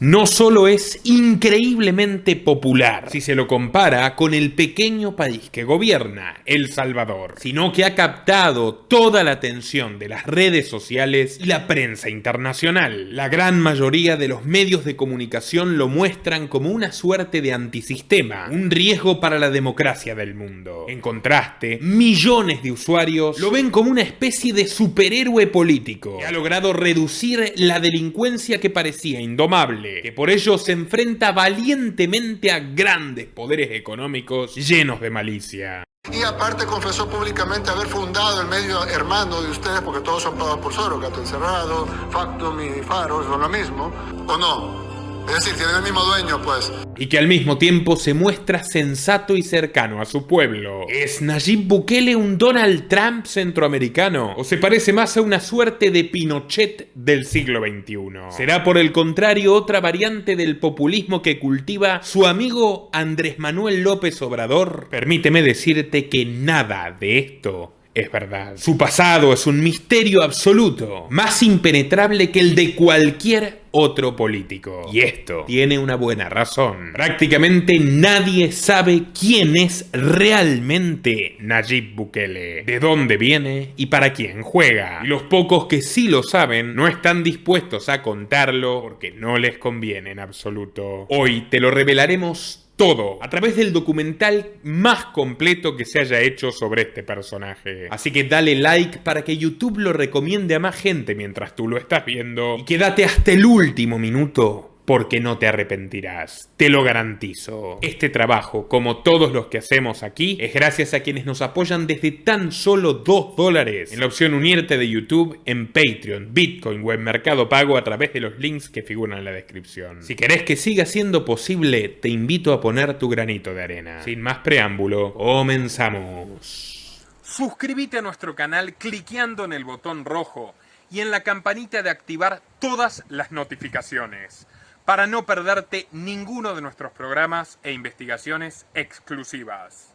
no solo es increíblemente popular si se lo compara con el pequeño país que gobierna, El Salvador, sino que ha captado toda la atención de las redes sociales y la prensa internacional. La gran mayoría de los medios de comunicación lo muestran como una suerte de antisistema, un riesgo para la democracia del mundo. En contraste, millones de usuarios lo ven como una especie de superhéroe político que ha logrado reducir la delincuencia que parecía indomable, que por ello se enfrenta valientemente a grandes poderes económicos llenos de malicia. Y aparte confesó públicamente haber fundado el medio hermano de ustedes, porque todos son pagados por Soros, Gato Encerrado, Factum y Faro, son lo mismo, ¿o no? Es decir, tienen el mismo dueño, pues. Y que al mismo tiempo se muestra sensato y cercano a su pueblo. ¿Es Nayib Bukele un Donald Trump centroamericano? ¿O se parece más a una suerte de Pinochet del siglo XXI? ¿Será por el contrario otra variante del populismo que cultiva su amigo Andrés Manuel López Obrador? Permíteme decirte que nada de esto es verdad. Su pasado es un misterio absoluto, más impenetrable que el de cualquier otro político. Y esto tiene una buena razón. Prácticamente nadie sabe quién es realmente Nayib Bukele, de dónde viene y para quién juega. Y los pocos que sí lo saben no están dispuestos a contarlo porque no les conviene en absoluto. Hoy te lo revelaremos todo a través del documental más completo que se haya hecho sobre este personaje. Así que dale like para que YouTube lo recomiende a más gente mientras tú lo estás viendo. Y quédate hasta el último minuto, porque no te arrepentirás, te lo garantizo. Este trabajo, como todos los que hacemos aquí, es gracias a quienes nos apoyan desde tan solo $2 en la opción unirte de YouTube, en Patreon, Bitcoin o en Mercado Pago a través de los links que figuran en la descripción. Si querés que siga siendo posible, te invito a poner tu granito de arena. Sin más preámbulo, comenzamos. Suscríbete a nuestro canal cliqueando en el botón rojo y en la campanita de activar todas las notificaciones, para no perderte ninguno de nuestros programas e investigaciones exclusivas.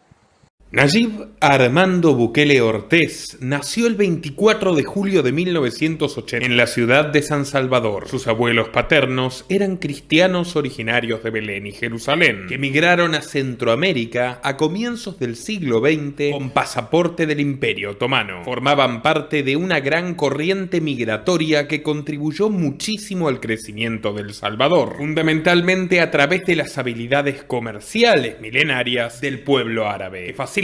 Nayib Armando Bukele Ortiz nació el 24 de julio de 1980 en la ciudad de San Salvador. Sus abuelos paternos eran cristianos originarios de Belén y Jerusalén, que emigraron a Centroamérica a comienzos del siglo XX con pasaporte del Imperio Otomano. Formaban parte de una gran corriente migratoria que contribuyó muchísimo al crecimiento de El Salvador, fundamentalmente a través de las habilidades comerciales milenarias del pueblo árabe, que facilitaron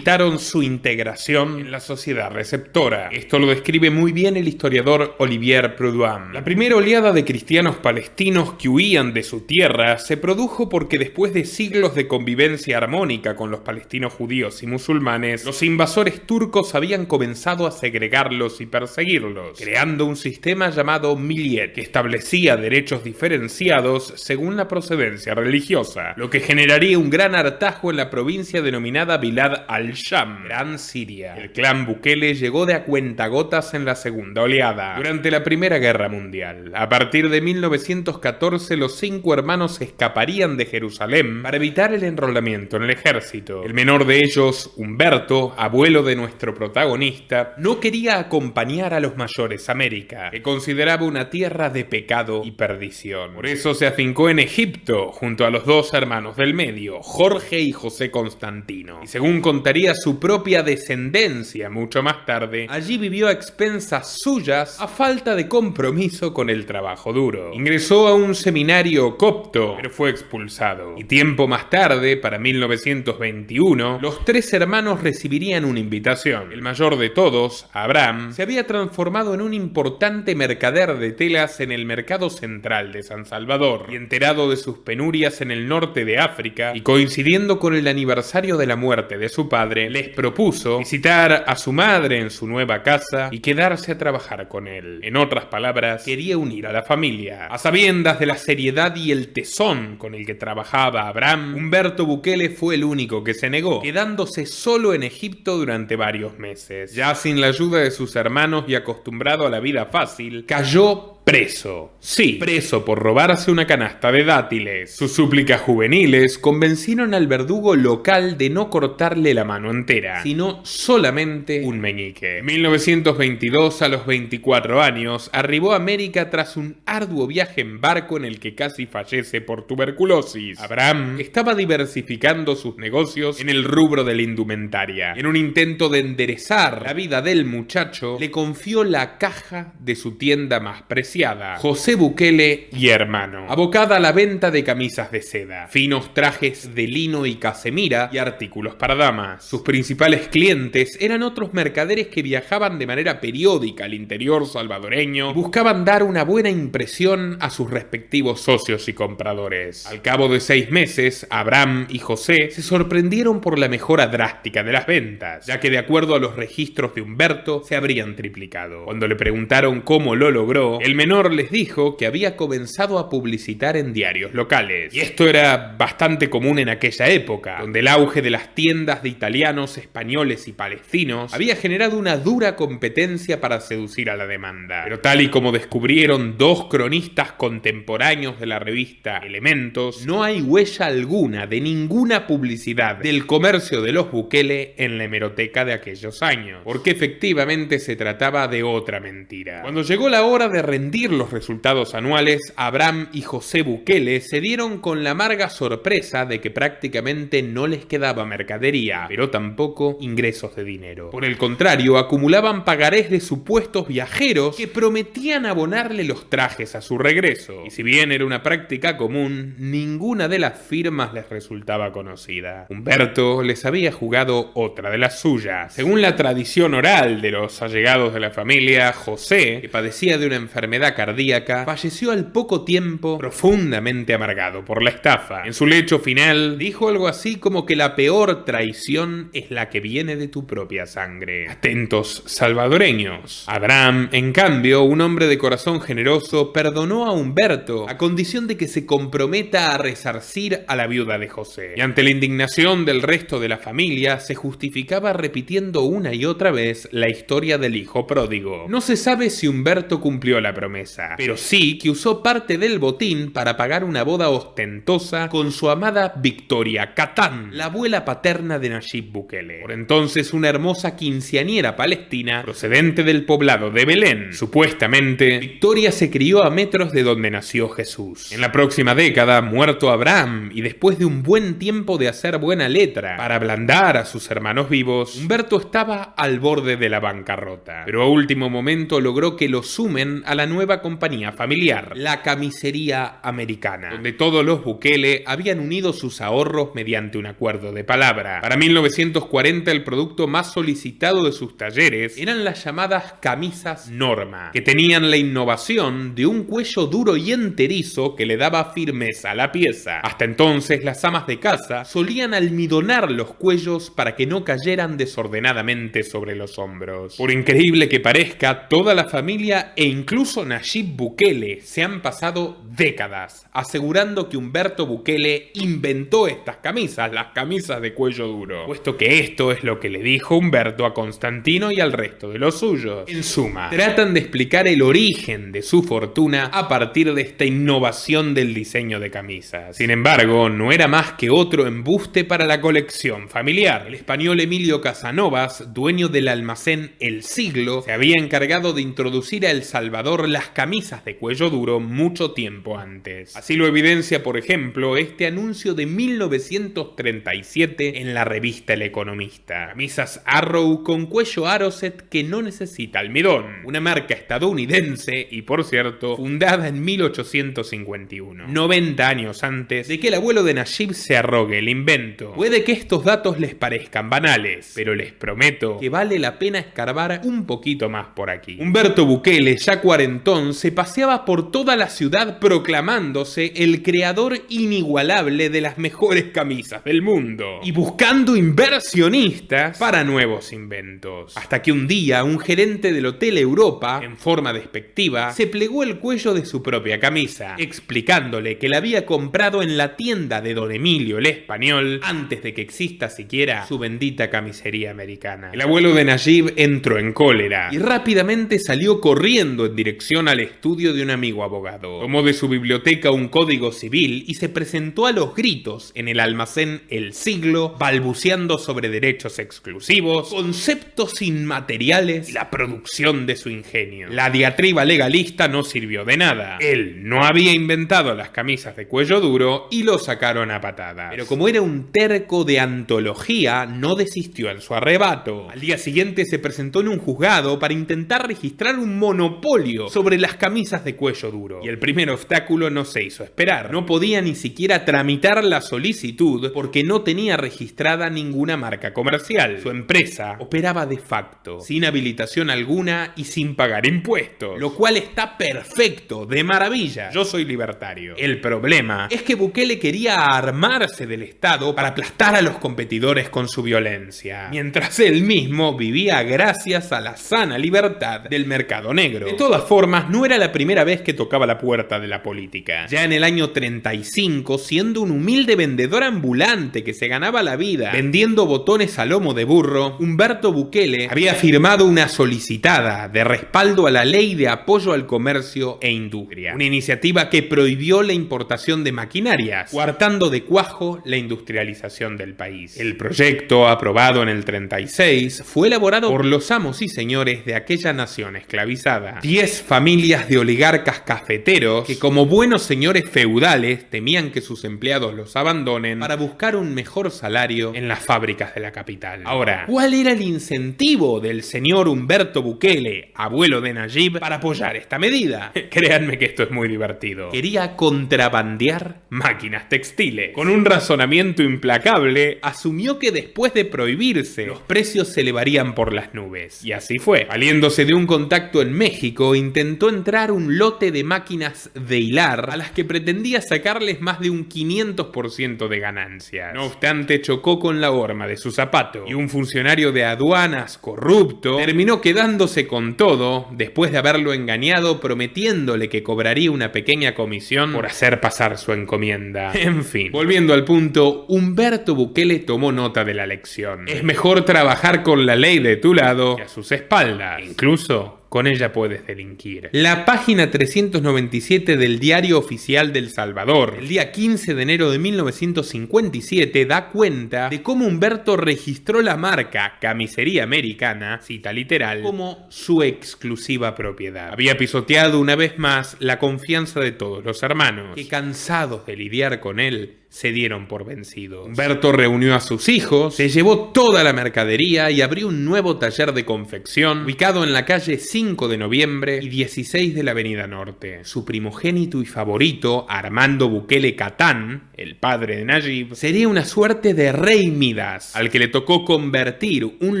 su integración en la sociedad receptora. Esto lo describe muy bien el historiador Olivier Prudhomme. La primera oleada de cristianos palestinos que huían de su tierra se produjo porque después de siglos de convivencia armónica con los palestinos judíos y musulmanes, los invasores turcos habían comenzado a segregarlos y perseguirlos, creando un sistema llamado Milliyet, que establecía derechos diferenciados según la procedencia religiosa, lo que generaría un gran hartazgo en la provincia denominada Bilad al-Sham, Gran Siria. El clan Bukele llegó de a cuentagotas en la segunda oleada, durante la Primera Guerra Mundial. A partir de 1914, los 5 hermanos escaparían de Jerusalén para evitar el enrolamiento en el ejército. El menor de ellos, Humberto, abuelo de nuestro protagonista, no quería acompañar a los mayores a América, que consideraba una tierra de pecado y perdición. Por eso se afincó en Egipto, junto a los 2 hermanos del medio, Jorge y José Constantino. Y según contaría su propia descendencia mucho más tarde, allí vivió a expensas suyas a falta de compromiso con el trabajo duro. Ingresó a un seminario copto, pero fue expulsado. Y tiempo más tarde, para 1921, los 3 hermanos recibirían una invitación. El mayor de todos, Abraham, se había transformado en un importante mercader de telas en el mercado central de San Salvador, y enterado de sus penurias en el norte de África, y coincidiendo con el aniversario de la muerte de su padre, les propuso visitar a su madre en su nueva casa y quedarse a trabajar con él. En otras palabras, quería unir a la familia. A sabiendas de la seriedad y el tesón con el que trabajaba Abraham, Humberto Bukele fue el único que se negó, quedándose solo en Egipto durante varios meses. Ya sin la ayuda de sus hermanos y acostumbrado a la vida fácil, cayó preso. Sí, preso por robarse una canasta de dátiles. Sus súplicas juveniles convencieron al verdugo local de no cortarle la mano entera, sino solamente un meñique. En 1922, a los 24 años, arribó a América tras un arduo viaje en barco en el que casi fallece por tuberculosis. Abraham estaba diversificando sus negocios en el rubro de la indumentaria. En un intento de enderezar la vida del muchacho, le confió la caja de su tienda más preciada, José Bukele y Hermano, abocada a la venta de camisas de seda, finos trajes de lino y casemira y artículos para damas. Sus principales clientes eran otros mercaderes que viajaban de manera periódica al interior salvadoreño y buscaban dar una buena impresión a sus respectivos socios y compradores. Al cabo de 6 meses, Abraham y José se sorprendieron por la mejora drástica de las ventas, ya que de acuerdo a los registros de Humberto se habrían triplicado. Cuando le preguntaron cómo lo logró, el menor les dijo que había comenzado a publicitar en diarios locales. Y esto era bastante común en aquella época, donde el auge de las tiendas de italianos, españoles y palestinos había generado una dura competencia para seducir a la demanda. Pero tal y como descubrieron 2 cronistas contemporáneos de la revista Elementos, no hay huella alguna de ninguna publicidad del comercio de los Bukele en la hemeroteca de aquellos años, porque efectivamente se trataba de otra mentira. Cuando llegó la hora de rendir los resultados anuales, Abraham y José Bukele se dieron con la amarga sorpresa de que prácticamente no les quedaba mercadería, pero tampoco ingresos de dinero. Por el contrario, acumulaban pagarés de supuestos viajeros que prometían abonarle los trajes a su regreso. Y si bien era una práctica común, ninguna de las firmas les resultaba conocida. Humberto les había jugado otra de las suyas. Según la tradición oral de los allegados de la familia, José, que padecía de una enfermedad cardíaca, falleció al poco tiempo profundamente amargado por la estafa. En su lecho final dijo algo así como que la peor traición es la que viene de tu propia sangre. Atentos salvadoreños. Abraham, en cambio, un hombre de corazón generoso, perdonó a Humberto a condición de que se comprometa a resarcir a la viuda de José. Y ante la indignación del resto de la familia, se justificaba repitiendo una y otra vez la historia del hijo pródigo. No se sabe si Humberto cumplió la promesa, pero sí que usó parte del botín para pagar una boda ostentosa con su amada Victoria Catán, la abuela paterna de Nayib Bukele, por entonces una hermosa quinceañera palestina procedente del poblado de Belén. Supuestamente, Victoria se crió a metros de donde nació Jesús. En la próxima década, muerto Abraham y después de un buen tiempo de hacer buena letra para ablandar a sus hermanos vivos, Humberto estaba al borde de la bancarrota, pero a último momento logró que lo sumen a la nueva compañía familiar, la Camisería Americana, donde todos los Bukele habían unido sus ahorros mediante un acuerdo de palabra. Para 1940, el producto más solicitado de sus talleres eran las llamadas camisas Norma, que tenían la innovación de un cuello duro y enterizo que le daba firmeza a la pieza. Hasta entonces, las amas de casa solían almidonar los cuellos para que no cayeran desordenadamente sobre los hombros. Por increíble que parezca, toda la familia e incluso Nayib Bukele se han pasado décadas asegurando que Humberto Bukele inventó estas camisas, las camisas de cuello duro, puesto que esto es lo que le dijo Humberto a Constantino y al resto de los suyos. En suma, tratan de explicar el origen de su fortuna a partir de esta innovación del diseño de camisas. Sin embargo, no era más que otro embuste para la colección familiar. El español Emilio Casanovas, dueño del almacén El Siglo, se había encargado de introducir a El Salvador las camisas de cuello duro mucho tiempo antes. Así lo evidencia, por ejemplo, este anuncio de 1937 en la revista El Economista. Camisas Arrow con cuello Aroset que no necesita almidón. Una marca estadounidense y, por cierto, fundada en 1851, 90 años antes de que el abuelo de Nayib se arrogue el invento. Puede que estos datos les parezcan banales, pero les prometo que vale la pena escarbar un poquito más por aquí. Humberto Bukele, ya cuarentón, se paseaba por toda la ciudad proclamándose el creador inigualable de las mejores camisas del mundo y buscando inversionistas para nuevos inventos. Hasta que un día un gerente del Hotel Europa, en forma despectiva, se plegó el cuello de su propia camisa, explicándole que la había comprado en la tienda de Don Emilio el Español antes de que exista siquiera su bendita camisería americana. El abuelo de Nayib entró en cólera y rápidamente salió corriendo en dirección invitación al estudio de un amigo abogado. Tomó de su biblioteca un código civil y se presentó a los gritos en el almacén El Siglo, balbuceando sobre derechos exclusivos, conceptos inmateriales y la producción de su ingenio. La diatriba legalista no sirvió de nada. Él no había inventado las camisas de cuello duro y lo sacaron a patadas. Pero como era un terco de antología, no desistió en su arrebato. Al día siguiente se presentó en un juzgado para intentar registrar un monopolio sobre las camisas de cuello duro. Y el primer obstáculo no se hizo esperar. No podía ni siquiera tramitar la solicitud porque no tenía registrada ninguna marca comercial. Su empresa operaba de facto, sin habilitación alguna y sin pagar impuestos. Lo cual está perfecto, de maravilla. Yo soy libertario. El problema es que Bukele quería armarse del Estado para aplastar a los competidores con su violencia, mientras él mismo vivía gracias a la sana libertad del mercado negro. De todas formas, no era la primera vez que tocaba la puerta de la política. Ya en el año 35, siendo un humilde vendedor ambulante que se ganaba la vida vendiendo botones a lomo de burro, Humberto Bukele había firmado una solicitada de respaldo a la Ley de Apoyo al Comercio e Industria, una iniciativa que prohibió la importación de maquinarias, coartando de cuajo la industrialización del país. El proyecto, aprobado en el 36, fue elaborado por los amos y señores de aquella nación esclavizada. 10 familias de oligarcas cafeteros que, como buenos señores feudales, temían que sus empleados los abandonen para buscar un mejor salario en las fábricas de la capital. Ahora, ¿cuál era el incentivo del señor Humberto Bukele, abuelo de Nayib, para apoyar esta medida? Créanme que esto es muy divertido. Quería contrabandear máquinas textiles. Con un razonamiento implacable, asumió que después de prohibirse, los precios se elevarían por las nubes. Y así fue. Valiéndose de un contacto en México, intentó entrar un lote de máquinas de hilar a las que pretendía sacarles más de un 500% de ganancias. No obstante, chocó con la horma de su zapato y un funcionario de aduanas corrupto terminó quedándose con todo después de haberlo engañado prometiéndole que cobraría una pequeña comisión por hacer pasar su encomienda. En fin, volviendo al punto, Humberto Bukele tomó nota de la lección. Es mejor trabajar con la ley de tu lado que a sus espaldas. Incluso con ella puedes delinquir. La página 397 del Diario Oficial del Salvador, el día 15 de enero de 1957, da cuenta de cómo Humberto registró la marca Camisería Americana, cita literal, como su exclusiva propiedad. Había pisoteado una vez más la confianza de todos los hermanos, que cansados de lidiar con él, se dieron por vencidos. Humberto reunió a sus hijos, se llevó toda la mercadería y abrió un nuevo taller de confección ubicado en la calle 5 de Noviembre y 16 de la Avenida Norte. Su primogénito y favorito, Armando Bukele Catán, el padre de Nayib, sería una suerte de rey Midas, al que le tocó convertir un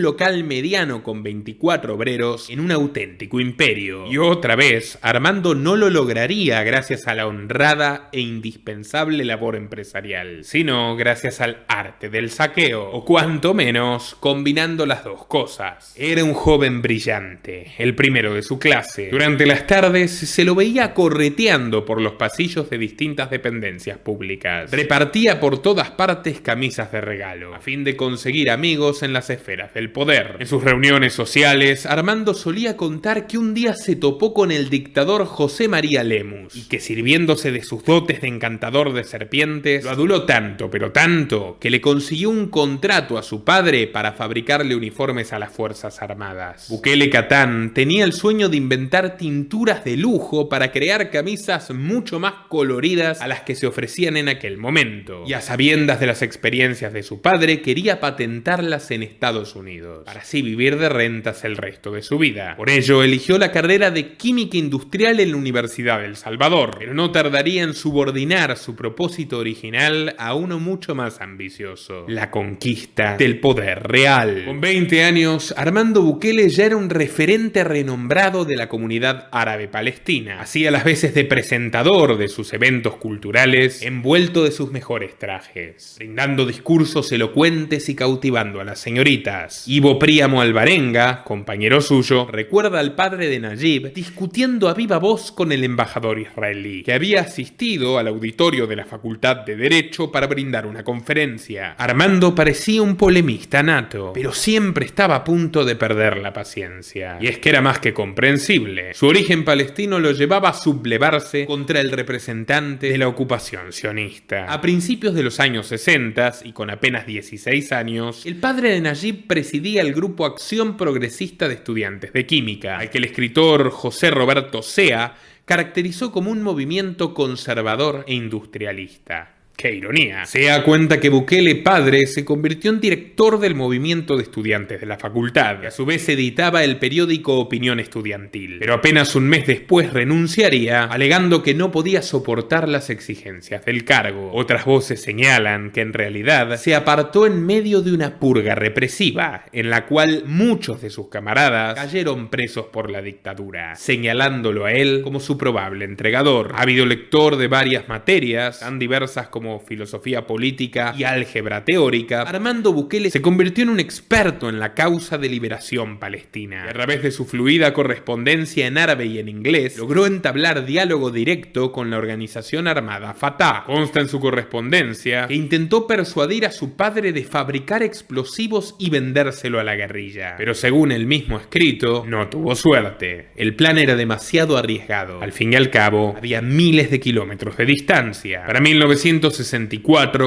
local mediano con 24 obreros en un auténtico imperio. Y otra vez, Armando no lo lograría gracias a la honrada e indispensable labor empresarial, sino gracias al arte del saqueo, o cuanto menos combinando las dos cosas. Era un joven brillante, el primero de su clase. Durante las tardes se lo veía correteando por los pasillos de distintas dependencias públicas. Repartía por todas partes camisas de regalo, a fin de conseguir amigos en las esferas del poder. En sus reuniones sociales, Armando solía contar que un día se topó con el dictador José María Lemus, y que sirviéndose de sus dotes de encantador de serpientes, lo aduló tanto, pero tanto, que le consiguió un contrato a su padre para fabricarle uniformes a las Fuerzas Armadas. Bukele Catán tenía el sueño de inventar tinturas de lujo para crear camisas mucho más coloridas a las que se ofrecían en aquel momento. Y a sabiendas de las experiencias de su padre, quería patentarlas en Estados Unidos, para así vivir de rentas el resto de su vida. Por ello, eligió la carrera de Química Industrial en la Universidad del Salvador, pero no tardaría en subordinar su propósito original a uno mucho más ambicioso: la conquista del poder real. Con 20 años, Armando Bukele ya era un referente renombrado de la comunidad árabe palestina. Hacía las veces de presentador de sus eventos culturales, envuelto de sus mejores trajes, brindando discursos elocuentes y cautivando a las señoritas. Ivo Príamo Alvarenga, compañero suyo, recuerda al padre de Nayib discutiendo a viva voz con el embajador israelí, que había asistido al auditorio de la Facultad de Derecho para brindar una conferencia. Armando parecía un polemista nato, pero siempre estaba a punto de perder la paciencia. Y es que era más que comprensible. Su origen palestino lo llevaba a sublevarse contra el representante de la ocupación sionista. A principios de los años 60, y con apenas 16 años, el padre de Nayib presidía el grupo Acción Progresista de Estudiantes de Química, al que el escritor José Roberto Sea caracterizó como un movimiento conservador e industrialista. ¡Qué ironía! Se da cuenta que Bukele padre se convirtió en director del movimiento de estudiantes de la facultad, que a su vez editaba el periódico Opinión Estudiantil. Pero apenas un mes después renunciaría, alegando que no podía soportar las exigencias del cargo. Otras voces señalan que en realidad se apartó en medio de una purga represiva, en la cual muchos de sus camaradas cayeron presos por la dictadura, señalándolo a él como su probable entregador. Ávido lector de varias materias, tan diversas como filosofía política y álgebra teórica, Armando Bukele se convirtió en un experto en la causa de liberación palestina. Y a través de su fluida correspondencia en árabe y en inglés, logró entablar diálogo directo con la organización armada Fatah. Consta en su correspondencia que intentó persuadir a su padre de fabricar explosivos y vendérselo a la guerrilla. Pero según el mismo escrito, no tuvo suerte. El plan era demasiado arriesgado. Al fin y al cabo, había miles de kilómetros de distancia. Para 1964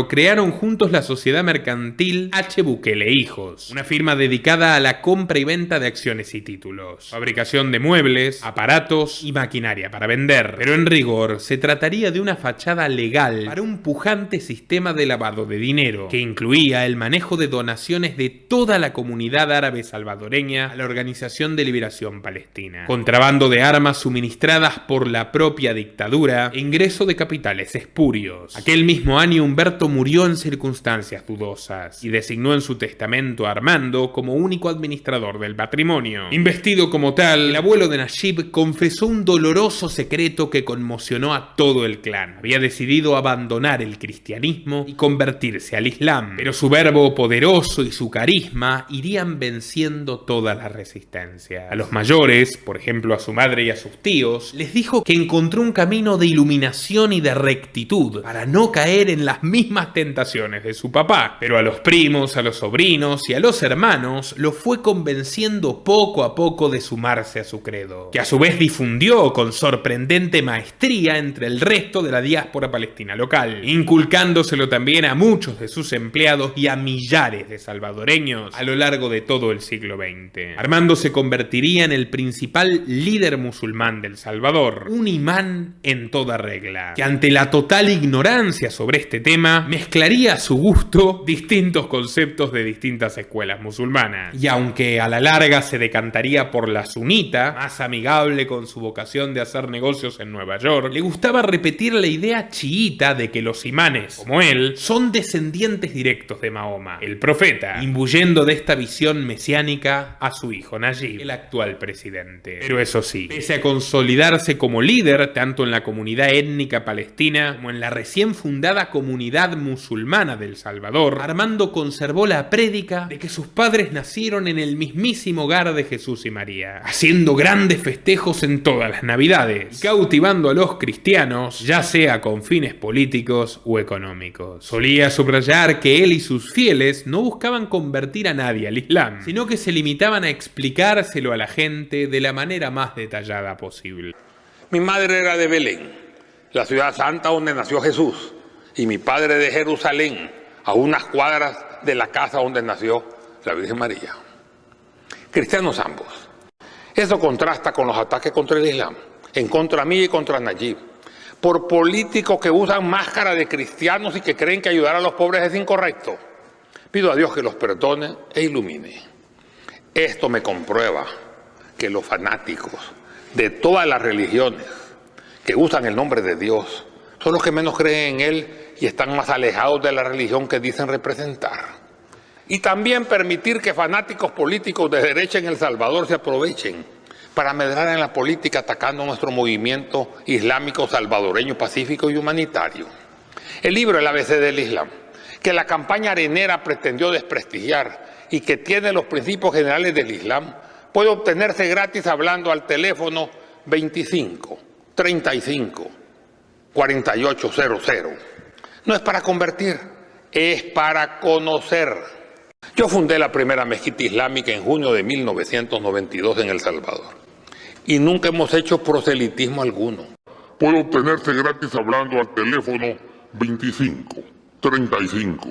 crearon juntos la sociedad mercantil H. Bukele Hijos, una firma dedicada a la compra y venta de acciones y títulos, fabricación de muebles, aparatos y maquinaria para vender. Pero en rigor se trataría de una fachada legal para un pujante sistema de lavado de dinero, que incluía el manejo de donaciones de toda la comunidad árabe salvadoreña a la Organización de Liberación Palestina, contrabando de armas suministradas por la propia dictadura e ingreso de capitales espurios. Aquel mismo año Humberto murió en circunstancias dudosas y designó en su testamento a Armando como único administrador del patrimonio. Investido como tal, el abuelo de Nayib confesó un doloroso secreto que conmocionó a todo el clan. Había decidido abandonar el cristianismo y convertirse al Islam, pero su verbo poderoso y su carisma irían venciendo toda la resistencia. A los mayores, por ejemplo a su madre y a sus tíos, les dijo que encontró un camino de iluminación y de rectitud para no caer en las mismas tentaciones de su papá. Pero a los primos, a los sobrinos y a los hermanos lo fue convenciendo poco a poco de sumarse a su credo, que a su vez difundió con sorprendente maestría entre el resto de la diáspora palestina local, inculcándoselo también a muchos de sus empleados y a millares de salvadoreños a lo largo de todo el siglo XX. Armando se convertiría en el principal líder musulmán del Salvador, un imán en toda regla, que ante la total ignorancia sobre este tema, mezclaría a su gusto distintos conceptos de distintas escuelas musulmanas. Y aunque a la larga se decantaría por la sunita, más amigable con su vocación de hacer negocios en Nueva York, le gustaba repetir la idea chiita de que los imanes, como él, son descendientes directos de Mahoma, el profeta, imbuyendo de esta visión mesiánica a su hijo Nayib, el actual presidente. Pero eso sí, pese a consolidarse como líder tanto en la comunidad étnica palestina como en la recién fundada comunidad musulmana del Salvador, Armando conservó la prédica de que sus padres nacieron en el mismísimo hogar de Jesús y María, haciendo grandes festejos en todas las navidades y cautivando a los cristianos, ya sea con fines políticos o económicos. Solía subrayar que él y sus fieles no buscaban convertir a nadie al Islam, sino que se limitaban a explicárselo a la gente de la manera más detallada posible. Mi madre era de Belén, la ciudad santa donde nació Jesús, y mi padre de Jerusalén, a unas cuadras de la casa donde nació la Virgen María. Cristianos ambos. Eso contrasta con los ataques contra el Islam, en contra mí y contra Nayib, por políticos que usan máscara de cristianos y que creen que ayudar a los pobres es incorrecto. Pido a Dios que los perdone e ilumine. Esto me comprueba que los fanáticos de todas las religiones que usan el nombre de Dios son los que menos creen en Él y están más alejados de la religión que dicen representar. Y también permitir que fanáticos políticos de derecha en El Salvador se aprovechen para medrar en la política atacando nuestro movimiento islámico salvadoreño pacífico y humanitario. El libro El ABC del Islam, que la campaña arenera pretendió desprestigiar y que tiene los principios generales del Islam, puede obtenerse gratis hablando al teléfono 25 35 4800. No es para convertir, es para conocer. Yo fundé la primera mezquita islámica en junio de 1992 en El Salvador. Y nunca hemos hecho proselitismo alguno. Puede obtenerse gratis hablando al teléfono 25 35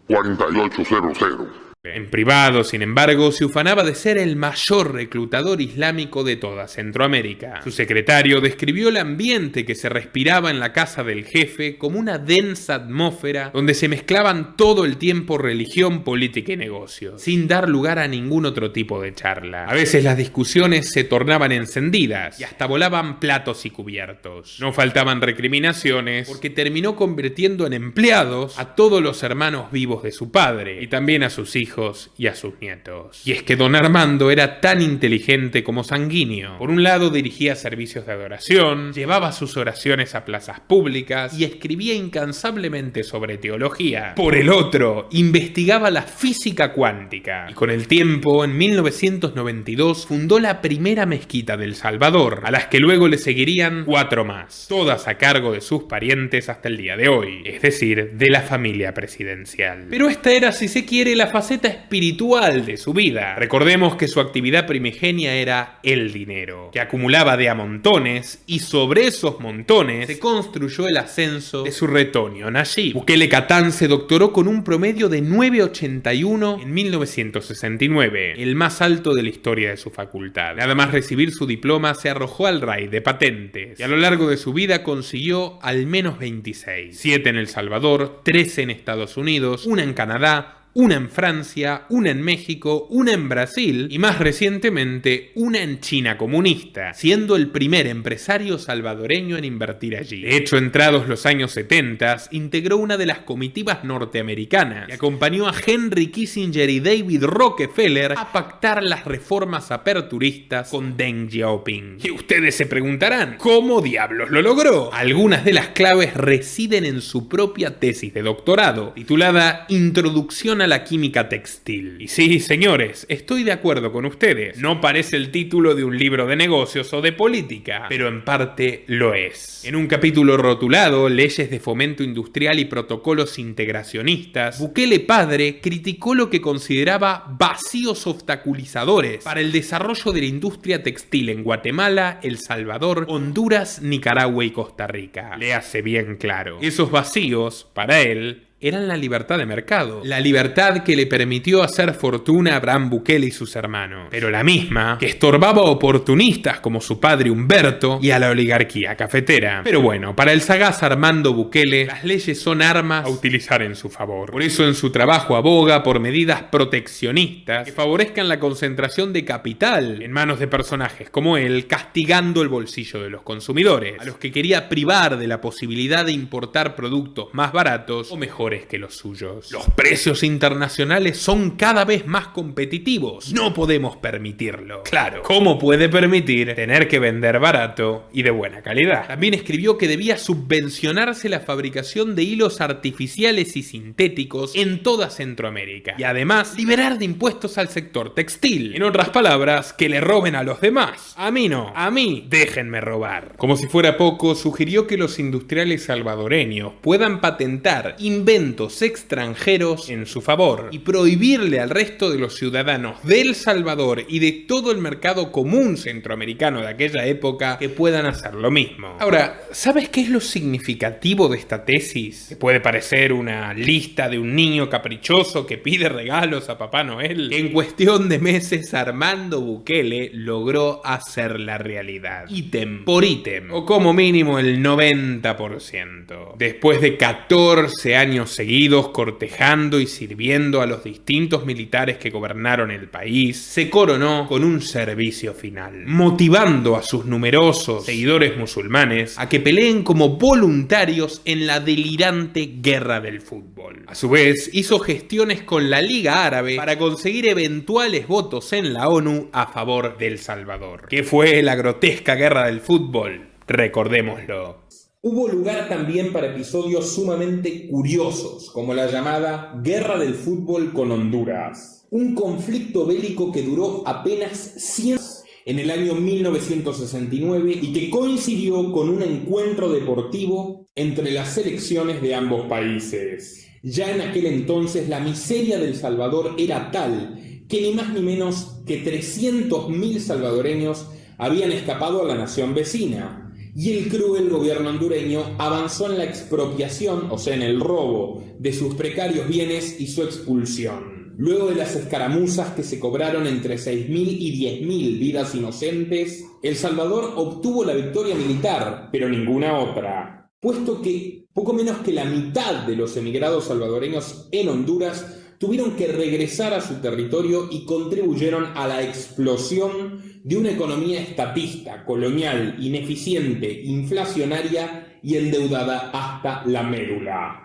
4800. En privado, sin embargo, se ufanaba de ser el mayor reclutador islámico de toda Centroamérica. Su secretario describió el ambiente que se respiraba en la casa del jefe como una densa atmósfera donde se mezclaban todo el tiempo religión, política y negocios, sin dar lugar a ningún otro tipo de charla. A veces las discusiones se tornaban encendidas y hasta volaban platos y cubiertos. No faltaban recriminaciones porque terminó convirtiendo en empleados a todos los hermanos vivos de su padre y también a sus hijos y a sus nietos. Y es que don Armando era tan inteligente como sanguíneo. Por un lado dirigía servicios de adoración, llevaba sus oraciones a plazas públicas y escribía incansablemente sobre teología. Por el otro, investigaba la física cuántica. Y con el tiempo, en 1992, fundó la primera mezquita de El Salvador, a las que luego le seguirían 4 más, todas a cargo de sus parientes hasta el día de hoy, es decir, de la familia presidencial. Pero esta era, si se quiere, la faceta espiritual de su vida. Recordemos que su actividad primigenia era el dinero, que acumulaba de a montones, y sobre esos montones se construyó el ascenso de su retoño Nayib. Bukele Catán se doctoró con un promedio de 9.81 en 1969, el más alto de la historia de su facultad. Nada más recibir su diploma se arrojó al raid de patentes, y a lo largo de su vida consiguió al menos 26, 7 en El Salvador, 13 en Estados Unidos, 1 en Canadá, 1 en Francia, 1 en México, 1 en Brasil y más recientemente 1 en China comunista, siendo el primer empresario salvadoreño en invertir allí. De hecho, entrados los años 70, integró una de las comitivas norteamericanas y acompañó a Henry Kissinger y David Rockefeller a pactar las reformas aperturistas con Deng Xiaoping. Y ustedes se preguntarán, ¿cómo diablos lo logró? Algunas de las claves residen en su propia tesis de doctorado, titulada Introducción a la química textil. Y sí, señores, estoy de acuerdo con ustedes. No parece el título de un libro de negocios o de política, pero en parte lo es. En un capítulo rotulado Leyes de Fomento Industrial y Protocolos Integracionistas, Bukele padre criticó lo que consideraba vacíos obstaculizadores para el desarrollo de la industria textil en Guatemala, El Salvador, Honduras, Nicaragua y Costa Rica. Le hace bien claro. Esos vacíos, para él, eran la libertad de mercado, la libertad que le permitió hacer fortuna a Abraham Bukele y sus hermanos, pero la misma que estorbaba a oportunistas como su padre Humberto y a la oligarquía cafetera. Pero bueno, para el sagaz Armando Bukele, las leyes son armas a utilizar en su favor. Por eso en su trabajo aboga por medidas proteccionistas que favorezcan la concentración de capital en manos de personajes como él, castigando el bolsillo de los consumidores, a los que quería privar de la posibilidad de importar productos más baratos o mejores que los suyos. Los precios internacionales son cada vez más competitivos. No podemos permitirlo. Claro, ¿cómo puede permitir tener que vender barato y de buena calidad? También escribió que debía subvencionarse la fabricación de hilos artificiales y sintéticos en toda Centroamérica y además liberar de impuestos al sector textil. En otras palabras, que le roben a los demás. A mí no, a mí déjenme robar. Como si fuera poco, sugirió que los industriales salvadoreños puedan patentar inventos extranjeros en su favor y prohibirle al resto de los ciudadanos de El Salvador y de todo el mercado común centroamericano de aquella época que puedan hacer lo mismo. Ahora, ¿sabes qué es lo significativo de esta tesis? Que puede parecer una lista de un niño caprichoso que pide regalos a Papá Noel. Que en cuestión de meses Armando Bukele logró hacerla realidad. Ítem por ítem, o como mínimo el 90%. Después de 14 años seguidos cortejando y sirviendo a los distintos militares que gobernaron el país, se coronó con un servicio final, motivando a sus numerosos seguidores musulmanes a que peleen como voluntarios en la delirante guerra del fútbol. A su vez, hizo gestiones con la Liga Árabe para conseguir eventuales votos en la ONU a favor de El Salvador. ¿Qué fue la grotesca guerra del fútbol? Recordémoslo. Hubo lugar también para episodios sumamente curiosos, como la llamada Guerra del Fútbol con Honduras. Un conflicto bélico que duró apenas 100 años en el año 1969 y que coincidió con un encuentro deportivo entre las selecciones de ambos países. Ya en aquel entonces la miseria del Salvador era tal que ni más ni menos que 300.000 salvadoreños habían escapado a la nación vecina, y el cruel gobierno hondureño avanzó en la expropiación, o sea, en el robo de sus precarios bienes y su expulsión. Luego de las escaramuzas que se cobraron entre 6.000 y 10.000 vidas inocentes, El Salvador obtuvo la victoria militar, pero ninguna otra, puesto que poco menos que la mitad de los emigrados salvadoreños en Honduras tuvieron que regresar a su territorio y contribuyeron a la explosión de una economía estatista, colonial, ineficiente, inflacionaria y endeudada hasta la médula.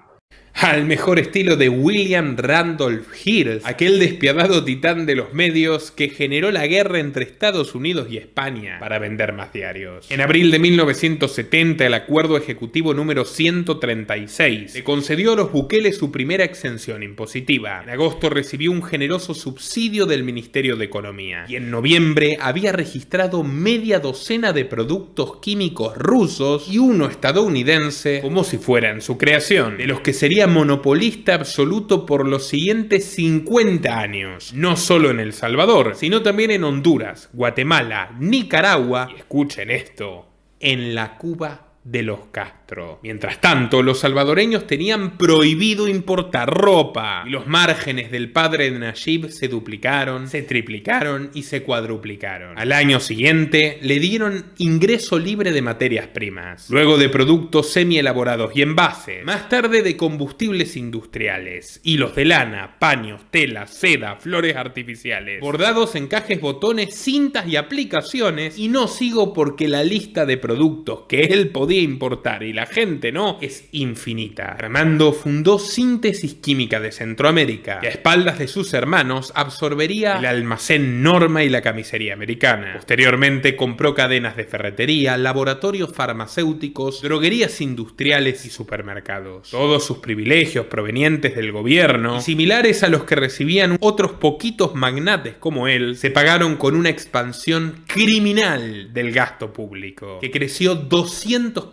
Al mejor estilo de William Randolph Hearst, aquel despiadado titán de los medios que generó la guerra entre Estados Unidos y España para vender más diarios. En abril de 1970, el Acuerdo Ejecutivo número 136 le concedió a los Bukele su primera exención impositiva. En agosto recibió un generoso subsidio del Ministerio de Economía y en noviembre había registrado media docena de productos químicos rusos y uno estadounidense como si fueran su creación, de los que sería monopolista absoluto por los siguientes 50 años, no solo en El Salvador, sino también en Honduras, Guatemala, Nicaragua y, escuchen esto, en la Cuba de los Castro. Mientras tanto, los salvadoreños tenían prohibido importar ropa y los márgenes del padre de Nayib se duplicaron, se triplicaron y se cuadruplicaron. Al año siguiente le dieron ingreso libre de materias primas, luego de productos semi-elaborados y envases, más tarde de combustibles industriales, hilos de lana, paños, tela, seda, flores artificiales, bordados, encajes, botones, cintas y aplicaciones, y no sigo porque la lista de productos que él podía importar y la gente no es infinita. Armando fundó Síntesis Química de Centroamérica y a espaldas de sus hermanos absorbería el almacén Norma y la camisería americana. Posteriormente compró cadenas de ferretería, laboratorios farmacéuticos, droguerías industriales y supermercados. Todos sus privilegios provenientes del gobierno y similares a los que recibían otros poquitos magnates como él se pagaron con una expansión criminal del gasto público que creció 200%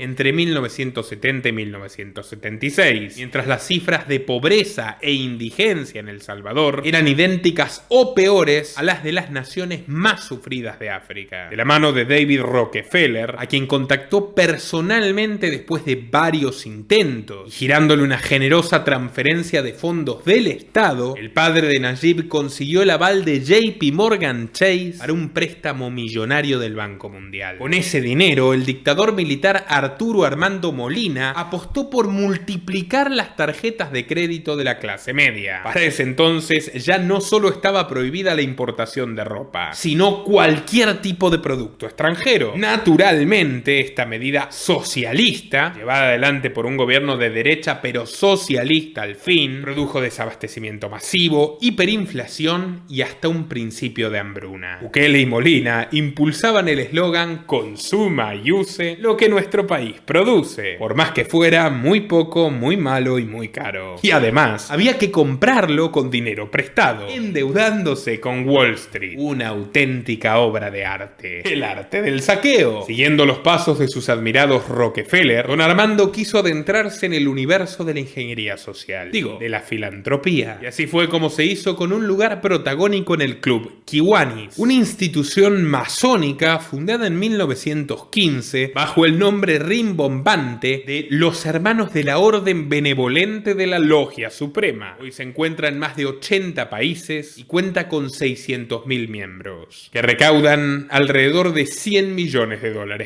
entre 1970 y 1976, mientras las cifras de pobreza e indigencia en El Salvador eran idénticas o peores a las de las naciones más sufridas de África. De la mano de David Rockefeller, a quien contactó personalmente después de varios intentos, y girándole una generosa transferencia de fondos del Estado, el padre de Nayib consiguió el aval de JP Morgan Chase para un préstamo millonario del Banco Mundial. Con ese dinero, el dictador militar Arturo Armando Molina apostó por multiplicar las tarjetas de crédito de la clase media. Para ese entonces ya no solo estaba prohibida la importación de ropa, sino cualquier tipo de producto extranjero. Naturalmente, esta medida socialista, llevada adelante por un gobierno de derecha pero socialista al fin, produjo desabastecimiento masivo, hiperinflación y hasta un principio de hambruna. Bukele y Molina impulsaban el eslogan "Consuma y use lo que nuestro país produce", por más que fuera muy poco, muy malo y muy caro. Y además, había que comprarlo con dinero prestado, endeudándose con Wall Street. Una auténtica obra de arte. El arte del saqueo. Siguiendo los pasos de sus admirados Rockefeller, don Armando quiso adentrarse en el universo de la ingeniería social. De la filantropía. Y así fue como se hizo con un lugar protagónico en el Club Kiwanis, una institución masónica fundada en 1915 bajo el nombre rimbombante de los Hermanos de la Orden Benevolente de la Logia Suprema. Hoy se encuentra en más de 80 países y cuenta con 600.000 miembros, que recaudan alrededor de $100 millones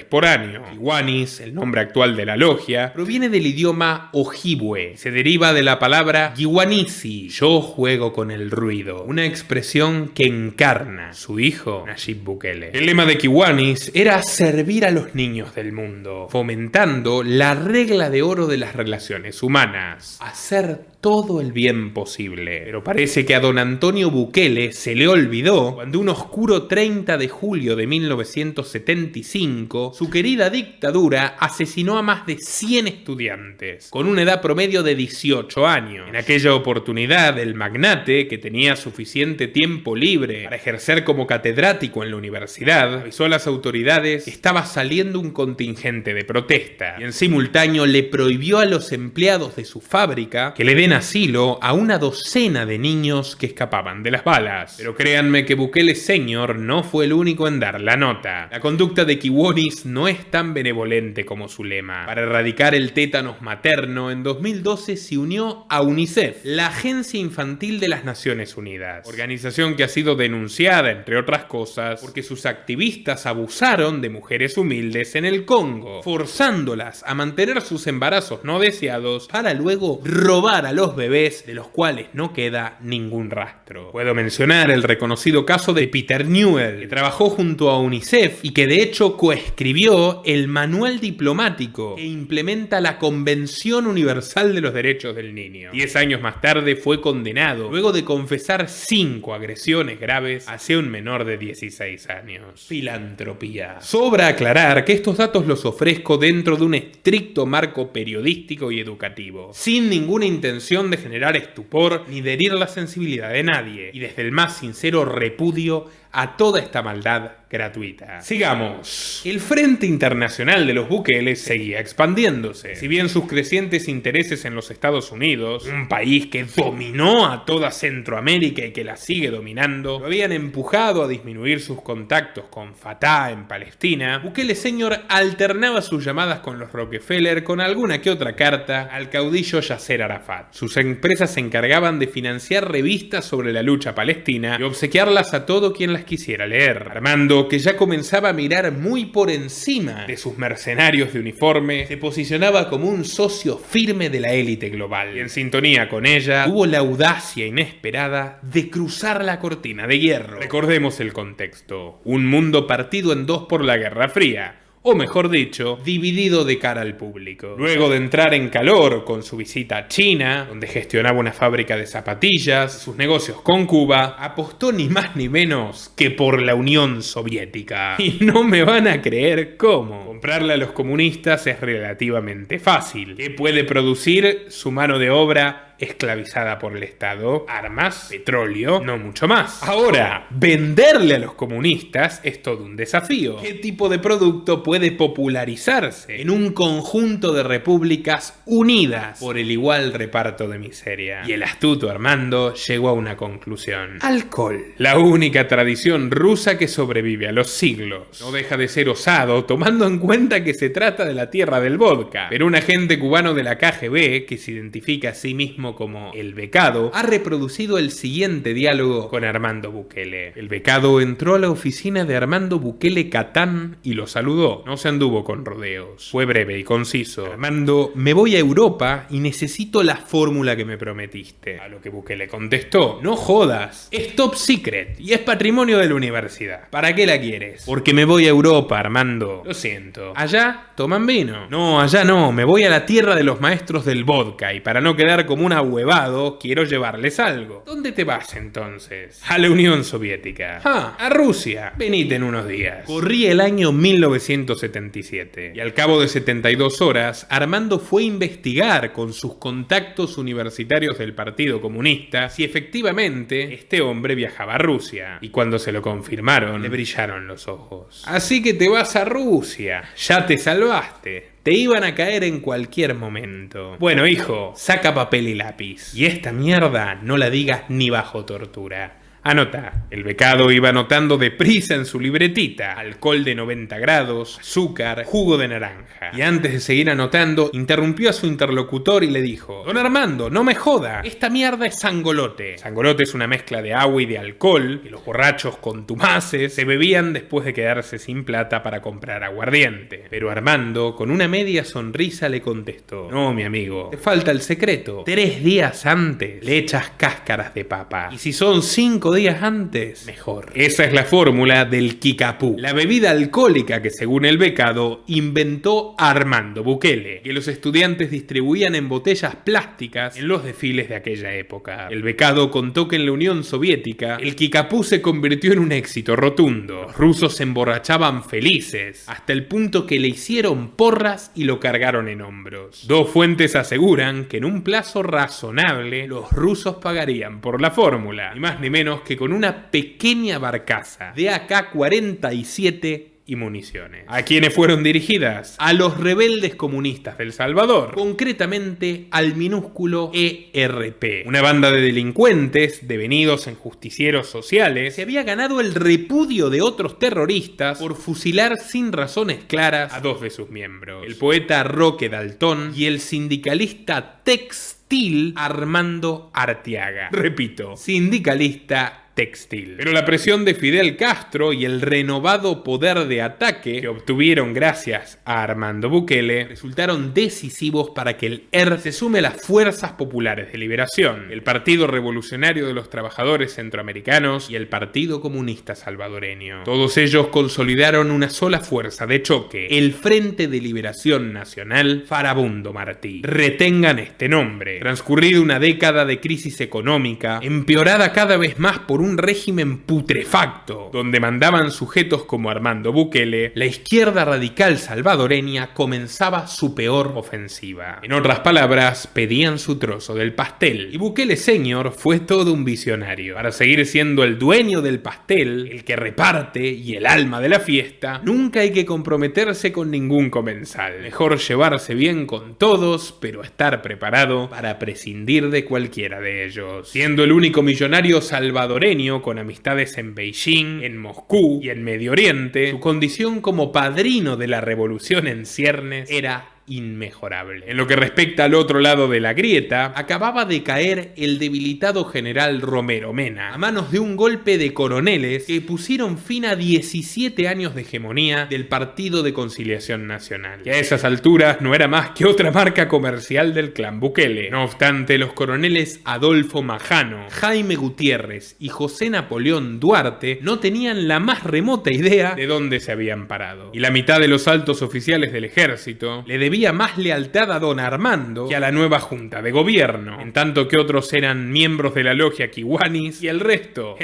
por año. Kiwanis, el nombre actual de la logia, proviene del idioma ojibwe. Se deriva de la palabra Kiwanisi, yo juego con el ruido, una expresión que encarna su hijo Nayib Bukele. El lema de Kiwanis era servir a los niños del mundo, fomentando la regla de oro de las relaciones humanas: hacer todo el bien posible. Pero parece que a don Antonio Bukele se le olvidó cuando un oscuro 30 de julio de 1975 su querida dictadura asesinó a más de 100 estudiantes con una edad promedio de 18 años. En aquella oportunidad, el magnate, que tenía suficiente tiempo libre para ejercer como catedrático en la universidad, avisó a las autoridades que estaba saliendo un contingente de protesta y en simultáneo le prohibió a los empleados de su fábrica que le den asilo a una docena de niños que escapaban de las balas. Pero créanme que Bukele Senior no fue el único en dar la nota. La conducta de Kiwonis no es tan benevolente como su lema. Para erradicar el tétanos materno, en 2012 se unió a UNICEF, la Agencia Infantil de las Naciones Unidas, organización que ha sido denunciada, entre otras cosas, porque sus activistas abusaron de mujeres humildes en el Congo, forzándolas a mantener sus embarazos no deseados para luego robar a los bebés de los cuales no queda ningún rastro. Puedo mencionar el reconocido caso de Peter Newell, que trabajó junto a UNICEF y que de hecho coescribió el manual diplomático que implementa la Convención Universal de los Derechos del Niño. 10 años más tarde fue condenado luego de confesar 5 agresiones graves hacia un menor de 16 años. Filantropía. Sobra aclarar que estos datos los ofrezco dentro de un estricto marco periodístico y educativo, sin ninguna intención de generar estupor ni de herir la sensibilidad de nadie, y desde el más sincero repudio a toda esta maldad gratuita. Sigamos. El frente internacional de los Bukele seguía expandiéndose. Si bien sus crecientes intereses en los Estados Unidos, un país que dominó a toda Centroamérica y que la sigue dominando, lo habían empujado a disminuir sus contactos con Fatah en Palestina, Bukele Senior alternaba sus llamadas con los Rockefeller con alguna que otra carta al caudillo Yasser Arafat. Sus empresas se encargaban de financiar revistas sobre la lucha palestina y obsequiarlas a todo quien las quisiera leer. Armando, que ya comenzaba a mirar muy por encima de sus mercenarios de uniforme, se posicionaba como un socio firme de la élite global. Y en sintonía con ella, tuvo la audacia inesperada de cruzar la cortina de hierro. Recordemos el contexto: un mundo partido en dos por la Guerra Fría, o mejor dicho, dividido de cara al público. Luego de entrar en calor con su visita a China, donde gestionaba una fábrica de zapatillas, sus negocios con Cuba, apostó ni más ni menos que por la Unión Soviética. Y no me van a creer cómo. Comprarle a los comunistas es relativamente fácil. ¿Qué puede producir su mano de obra esclavizada por el Estado? Armas, petróleo, no mucho más. Ahora, venderle a los comunistas es todo un desafío. ¿Qué tipo de producto puede popularizarse en un conjunto de repúblicas unidas por el igual reparto de miseria? Y el astuto Armando llegó a una conclusión: alcohol. La única tradición rusa que sobrevive a los siglos. No deja de ser osado, tomando en cuenta que se trata de la tierra del vodka. Pero un agente cubano de la KGB, que se identifica a sí mismo como el becado, ha reproducido el siguiente diálogo con Armando Bukele. El becado entró a la oficina de Armando Bukele Catán y lo saludó. No se anduvo con rodeos. Fue breve y conciso: Armando, me voy a Europa y necesito la fórmula que me prometiste. A lo que Bukele contestó: no jodas, es top secret y es patrimonio de la universidad. ¿Para qué la quieres? Porque me voy a Europa, Armando. Lo siento. ¿Allá toman vino? No, allá no, me voy a la tierra de los maestros del vodka y para no quedar como un ahuevado, quiero llevarles algo. ¿Dónde te vas entonces? A la Unión Soviética. A Rusia. Venite en unos días. Corría el año 1977 y al cabo de 72 horas, Armando fue a investigar con sus contactos universitarios del Partido Comunista si efectivamente este hombre viajaba a Rusia. Y cuando se lo confirmaron, le brillaron los ojos. Así que te vas a Rusia. Ya te salvaste. Te iban a caer en cualquier momento. Bueno, hijo, saca papel y lápiz. Y esta mierda no la digas ni bajo tortura. Anota. El becado iba anotando deprisa en su libretita: alcohol de 90 grados, azúcar, jugo de naranja. Y antes de seguir anotando, interrumpió a su interlocutor y le dijo: don Armando, no me joda, esta mierda es sangolote. Sangolote es una mezcla de agua y de alcohol que los borrachos contumaces se bebían después de quedarse sin plata para comprar aguardiente. Pero Armando, con una media sonrisa, le contestó: no, mi amigo, te falta el secreto. 3 días antes le echas cáscaras de papa. Y si son 5 días antes, mejor. Esa es la fórmula del Kickapoo, la bebida alcohólica que, según el becado, inventó Armando Bukele, que los estudiantes distribuían en botellas plásticas en los desfiles de aquella época. El becado contó que en la Unión Soviética el Kickapoo se convirtió en un éxito rotundo. Los rusos se emborrachaban felices, hasta el punto que le hicieron porras y lo cargaron en hombros. Dos fuentes aseguran que en un plazo razonable los rusos pagarían por la fórmula, ni más ni menos que con una pequeña barcaza de AK-47 y municiones. ¿A quiénes fueron dirigidas? A los rebeldes comunistas del Salvador, concretamente al minúsculo ERP, una banda de delincuentes devenidos en justicieros sociales. Se había ganado el repudio de otros terroristas por fusilar sin razones claras a dos de sus miembros, el poeta Roque Daltón y el sindicalista textil Armando Arteaga. Repito, sindicalista textil. Pero la presión de Fidel Castro y el renovado poder de ataque que obtuvieron gracias a Armando Bukele resultaron decisivos para que el ERP se sume a las Fuerzas Populares de Liberación, el Partido Revolucionario de los Trabajadores Centroamericanos y el Partido Comunista Salvadoreño. Todos ellos consolidaron una sola fuerza de choque, el Frente de Liberación Nacional Farabundo Martí. Retengan este nombre. Transcurrida una década de crisis económica, empeorada cada vez más por un régimen putrefacto, donde mandaban sujetos como Armando Bukele, la izquierda radical salvadoreña comenzaba su peor ofensiva. En otras palabras, pedían su trozo del pastel, y Bukele Senior fue todo un visionario. Para seguir siendo el dueño del pastel, el que reparte y el alma de la fiesta, nunca hay que comprometerse con ningún comensal. Mejor llevarse bien con todos, pero estar preparado para prescindir de cualquiera de ellos. Siendo el único millonario salvadoreño con amistades en Beijing, en Moscú y en Medio Oriente, su condición como padrino de la revolución en ciernes era inmejorable. En lo que respecta al otro lado de la grieta, acababa de caer el debilitado general Romero Mena a manos de un golpe de coroneles que pusieron fin a 17 años de hegemonía del Partido de Conciliación Nacional, que a esas alturas no era más que otra marca comercial del clan Bukele. No obstante, los coroneles Adolfo Majano, Jaime Gutiérrez y José Napoleón Duarte no tenían la más remota idea de dónde se habían parado, y la mitad de los altos oficiales del ejército le debían más lealtad a don Armando que a la nueva junta de gobierno, en tanto que otros eran miembros de la logia Kiwanis y el resto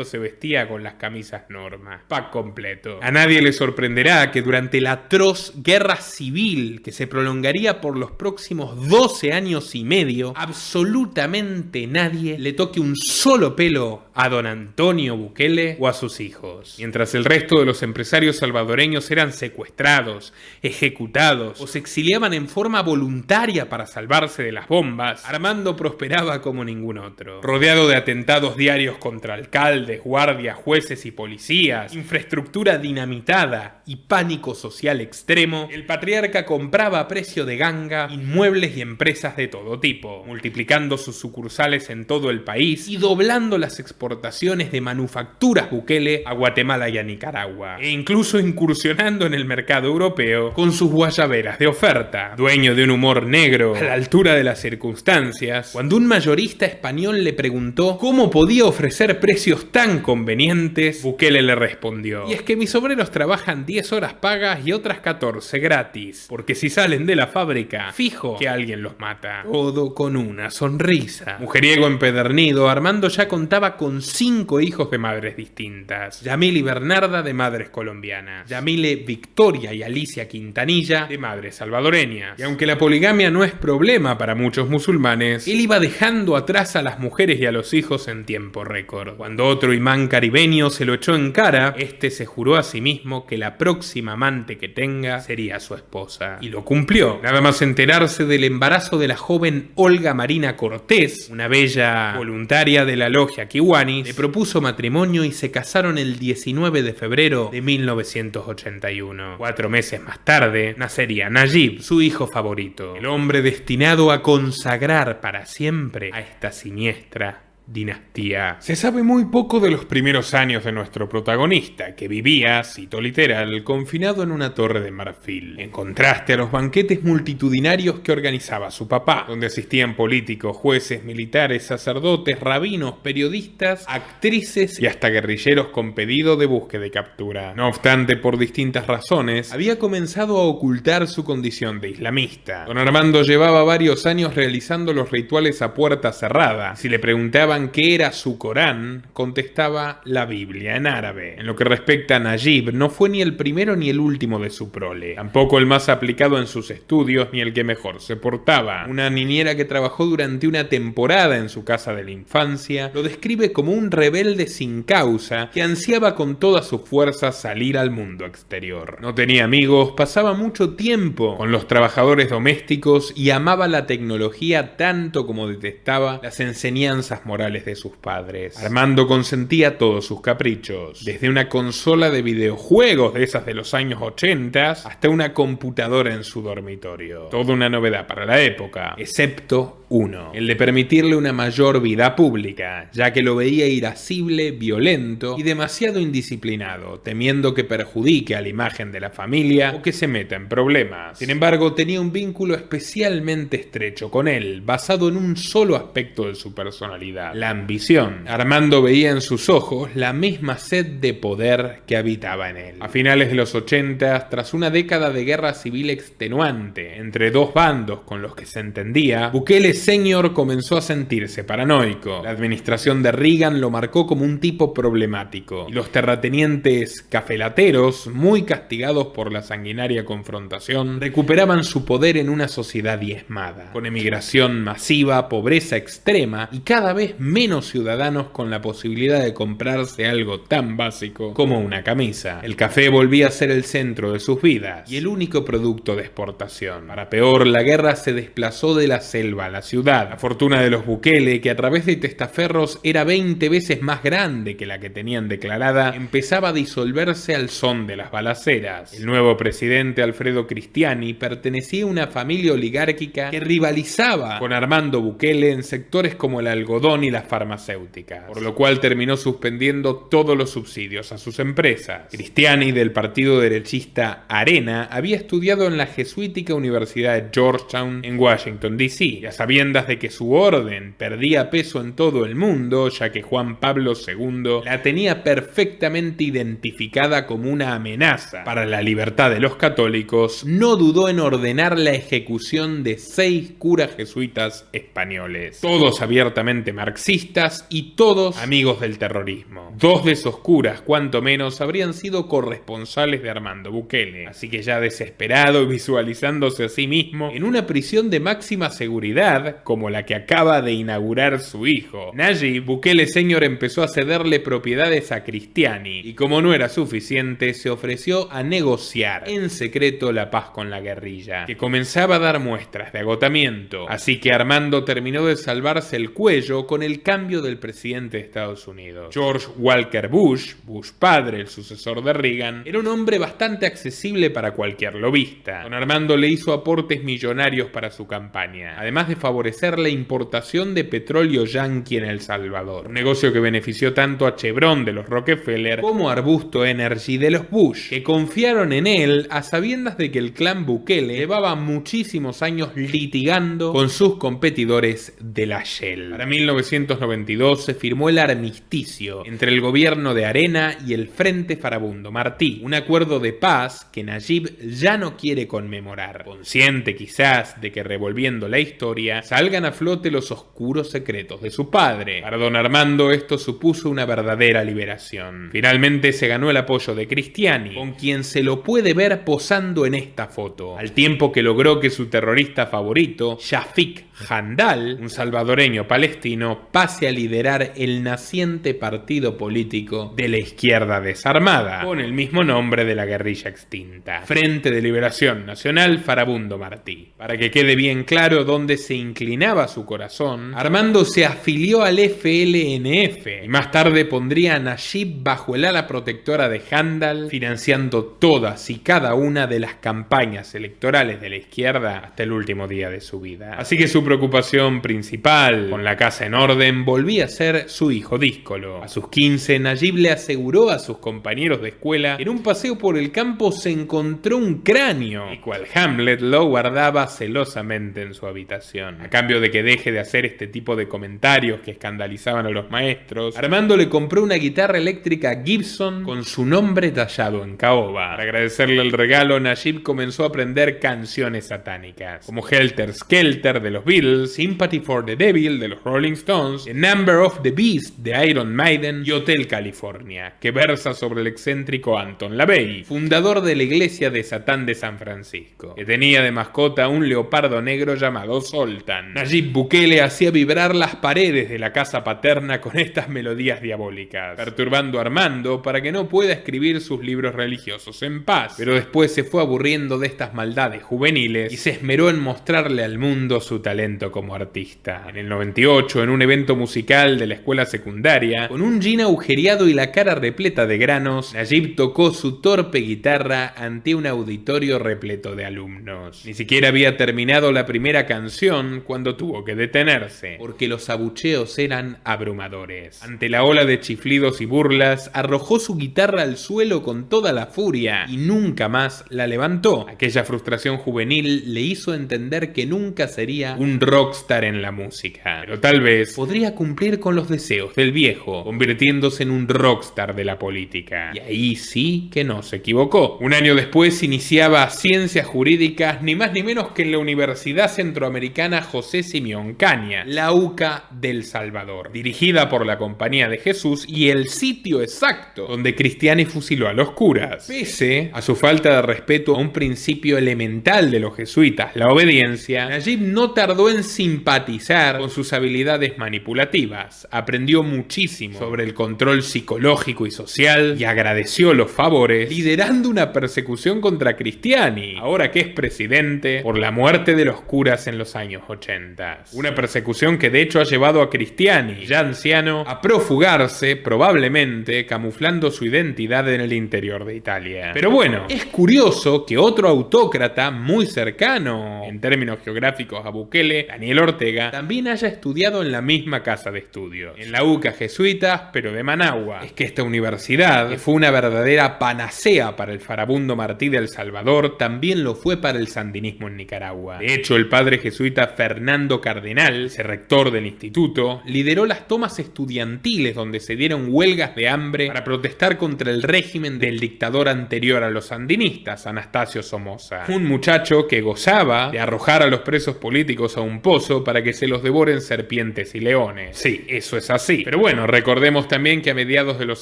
se vestía con las camisas Norma. Pack completo. A nadie le sorprenderá que durante la atroz guerra civil que se prolongaría por los próximos 12 años y medio, absolutamente nadie le toque un solo pelo a don Antonio Bukele o a sus hijos. Mientras el resto de los empresarios salvadoreños eran secuestrados, ejecutados o se exiliaban en forma voluntaria para salvarse de las bombas, Armando prosperaba como ningún otro. Rodeado de atentados diarios contra alcaldes, guardias, jueces y policías, infraestructura dinamitada y pánico social extremo, el patriarca compraba a precio de ganga inmuebles y empresas de todo tipo, multiplicando sus sucursales en todo el país y doblando las exportaciones de manufacturas Bukele a Guatemala y a Nicaragua, e incluso incursionando en el mercado europeo con sus guayaberas de oferta. Dueño de un humor negro a la altura de las circunstancias, cuando un mayorista español le preguntó cómo podía ofrecer precios tan convenientes, Bukele le respondió: y es que mis obreros trabajan 10 horas pagas y otras 14 gratis, porque si salen de la fábrica, fijo que alguien los mata. Todo con una sonrisa. Mujeriego empedernido, Armando ya contaba con 5 hijos de madres distintas: Yamile y Bernarda, de madres colombianas; Yamile, Victoria y Alicia Quintanilla, de madres salvadoreñas. Y aunque la poligamia no es problema para muchos musulmanes, él iba dejando atrás a las mujeres y a los hijos en tiempo récord. Cuando otro imán caribeño se lo echó en cara, este se juró a sí mismo que la próxima amante que tenga sería su esposa. Y lo cumplió. Nada más enterarse del embarazo de la joven Olga Marina Cortés, una bella voluntaria de la logia Kiwanis, le propuso matrimonio y se casaron el 19 de febrero de 1981. 4 meses más tarde, nacería Nayib, su hijo favorito, el hombre destinado a consagrar para siempre a esta siniestra dinastía. Se sabe muy poco de los primeros años de nuestro protagonista, que vivía, cito literal, confinado en una torre de marfil, en contraste a los banquetes multitudinarios que organizaba su papá, donde asistían políticos, jueces, militares, sacerdotes, rabinos, periodistas, actrices y hasta guerrilleros con pedido de búsqueda y captura. No obstante, por distintas razones, había comenzado a ocultar su condición de islamista. Don Armando llevaba varios años realizando los rituales a puerta cerrada. Si le preguntaban qué era su Corán, contestaba la Biblia en árabe. En lo que respecta a Najib, no fue ni el primero ni el último de su prole, tampoco el más aplicado en sus estudios ni el que mejor se portaba. Una niñera que trabajó durante una temporada en su casa de la infancia lo describe como un rebelde sin causa que ansiaba con todas sus fuerzas salir al mundo exterior. No tenía amigos, pasaba mucho tiempo con los trabajadores domésticos y amaba la tecnología tanto como detestaba las enseñanzas morales de sus padres. Armando consentía todos sus caprichos, desde una consola de videojuegos de esas de los años 80 hasta una computadora en su dormitorio. Toda una novedad para la época, excepto uno, el de permitirle una mayor vida pública, ya que lo veía irascible, violento y demasiado indisciplinado, temiendo que perjudique a la imagen de la familia o que se meta en problemas. Sin embargo, tenía un vínculo especialmente estrecho con él, basado en un solo aspecto de su personalidad: la ambición. Armando veía en sus ojos la misma sed de poder que habitaba en él. A finales de los 80, tras una década de guerra civil extenuante entre dos bandos con los que se entendía, Bukele Sr. comenzó a sentirse paranoico. La administración de Reagan lo marcó como un tipo problemático, y los terratenientes cafelateros, muy castigados por la sanguinaria confrontación, recuperaban su poder en una sociedad diezmada, con emigración masiva, pobreza extrema y cada vez menos ciudadanos con la posibilidad de comprarse algo tan básico como una camisa. El café volvía a ser el centro de sus vidas y el único producto de exportación. Para peor, la guerra se desplazó de la selva a la ciudad. La fortuna de los Bukele, que a través de testaferros era 20 veces más grande que la que tenían declarada, empezaba a disolverse al son de las balaceras. El nuevo presidente Alfredo Cristiani pertenecía a una familia oligárquica que rivalizaba con Armando Bukele en sectores como el algodón y las farmacéuticas, por lo cual terminó suspendiendo todos los subsidios a sus empresas. Cristiani, del partido derechista Arena, había estudiado en la jesuítica Universidad de Georgetown en Washington, D.C., y a sabiendas de que su orden perdía peso en todo el mundo, ya que Juan Pablo II la tenía perfectamente identificada como una amenaza para la libertad de los católicos, no dudó en ordenar la ejecución de 6 curas jesuitas españoles, todos abiertamente marxistas y todos amigos del terrorismo. 2 de esos curas, cuanto menos, habrían sido corresponsales de Armando Bukele, así que ya desesperado y visualizándose a sí mismo en una prisión de máxima seguridad como la que acaba de inaugurar su hijo, Najib, Bukele Sr. empezó a cederle propiedades a Cristiani y, como no era suficiente, se ofreció a negociar en secreto la paz con la guerrilla, que comenzaba a dar muestras de agotamiento, así que Armando terminó de salvarse el cuello con el cambio del presidente de Estados Unidos. George Walker Bush, Bush padre, el sucesor de Reagan, era un hombre bastante accesible para cualquier lobista. Don Armando le hizo aportes millonarios para su campaña, además de favorecer la importación de petróleo yanqui en El Salvador, un negocio que benefició tanto a Chevron de los Rockefeller como a Arbusto Energy de los Bush, que confiaron en él a sabiendas de que el clan Bukele llevaba muchísimos años litigando con sus competidores de la Shell. Para 1992 se firmó el armisticio entre el gobierno de Arena y el Frente Farabundo Martí, un acuerdo de paz que Najib ya no quiere conmemorar, consciente quizás de que, revolviendo la historia, salgan a flote los oscuros secretos de su padre. Para don Armando esto supuso una verdadera liberación. Finalmente se ganó el apoyo de Cristiani, con quien se lo puede ver posando en esta foto, al tiempo que logró que su terrorista favorito, Shafik Handal, un salvadoreño palestino, pase a liderar el naciente partido político de la izquierda desarmada, con el mismo nombre de la guerrilla extinta, Frente de Liberación Nacional Farabundo Martí. Para que quede bien claro dónde se inclinaba su corazón, Armando se afilió al FLNF y más tarde pondría a Najib bajo el ala protectora de Handal, financiando todas y cada una de las campañas electorales de la izquierda hasta el último día de su vida. Así que su preocupación principal, con la casa en orden orden volvía a ser su hijo díscolo. A sus 15, Nayib le aseguró a sus compañeros de escuela que en un paseo por el campo se encontró un cráneo, el cual Hamlet lo guardaba celosamente en su habitación. A cambio de que deje de hacer este tipo de comentarios que escandalizaban a los maestros, Armando le compró una guitarra eléctrica Gibson con su nombre tallado en caoba. Para agradecerle el regalo, Nayib comenzó a aprender canciones satánicas, como Helter Skelter de los Beatles, Sympathy for the Devil de los Rolling Stones, The Number of the Beast de Iron Maiden y Hotel California, que versa sobre el excéntrico Anton LaVey, fundador de la iglesia de Satán de San Francisco, que tenía de mascota un leopardo negro llamado Zoltan. Nayib Bukele hacía vibrar las paredes de la casa paterna con estas melodías diabólicas, perturbando a Armando para que no pueda escribir sus libros religiosos en paz, pero después se fue aburriendo de estas maldades juveniles y se esmeró en mostrarle al mundo su talento como artista. En el 98, en un evento musical de la escuela secundaria, con un jean agujereado y la cara repleta de granos, Nayib tocó su torpe guitarra ante un auditorio repleto de alumnos. Ni siquiera había terminado la primera canción cuando tuvo que detenerse, porque los abucheos eran abrumadores. Ante la ola de chiflidos y burlas, arrojó su guitarra al suelo con toda la furia y nunca más la levantó. Aquella frustración juvenil le hizo entender que nunca sería un rockstar en la música, pero tal vez podría cumplir con los deseos del viejo, convirtiéndose en un rockstar de la política. Y ahí sí que no se equivocó. Un año después iniciaba ciencias jurídicas ni más ni menos que en la Universidad Centroamericana José Simeón Cañas, la UCA del Salvador, dirigida por la Compañía de Jesús y el sitio exacto donde Cristiani fusiló a los curas. Pese a su falta de respeto a un principio elemental de los jesuitas, la obediencia, Nayib no tardó en simpatizar con sus habilidades manipulativas. Aprendió muchísimo sobre el control psicológico y social y agradeció los favores, liderando una persecución contra Cristiani, ahora que es presidente, por la muerte de los curas en los años 80. Una persecución que de hecho ha llevado a Cristiani, ya anciano, a profugarse, probablemente camuflando su identidad en el interior de Italia. Pero bueno, es curioso que otro autócrata muy cercano en términos geográficos a Bukele, Daniel Ortega, también haya estudiado en la misma casa de estudios, en la UCA Jesuitas, pero de Managua. Es que esta universidad, que fue una verdadera panacea para el farabundo Martí de El Salvador, también lo fue para el sandinismo en Nicaragua. De hecho, el padre jesuita Fernando Cardenal, ese rector del instituto, lideró las tomas estudiantiles donde se dieron huelgas de hambre para protestar contra el régimen del dictador anterior a los sandinistas, Anastasio Somoza. Un muchacho que gozaba de arrojar a los presos políticos a un pozo para que se los devoren serpientes y leones. Sí, eso es así. Pero bueno, recordemos también que a mediados de los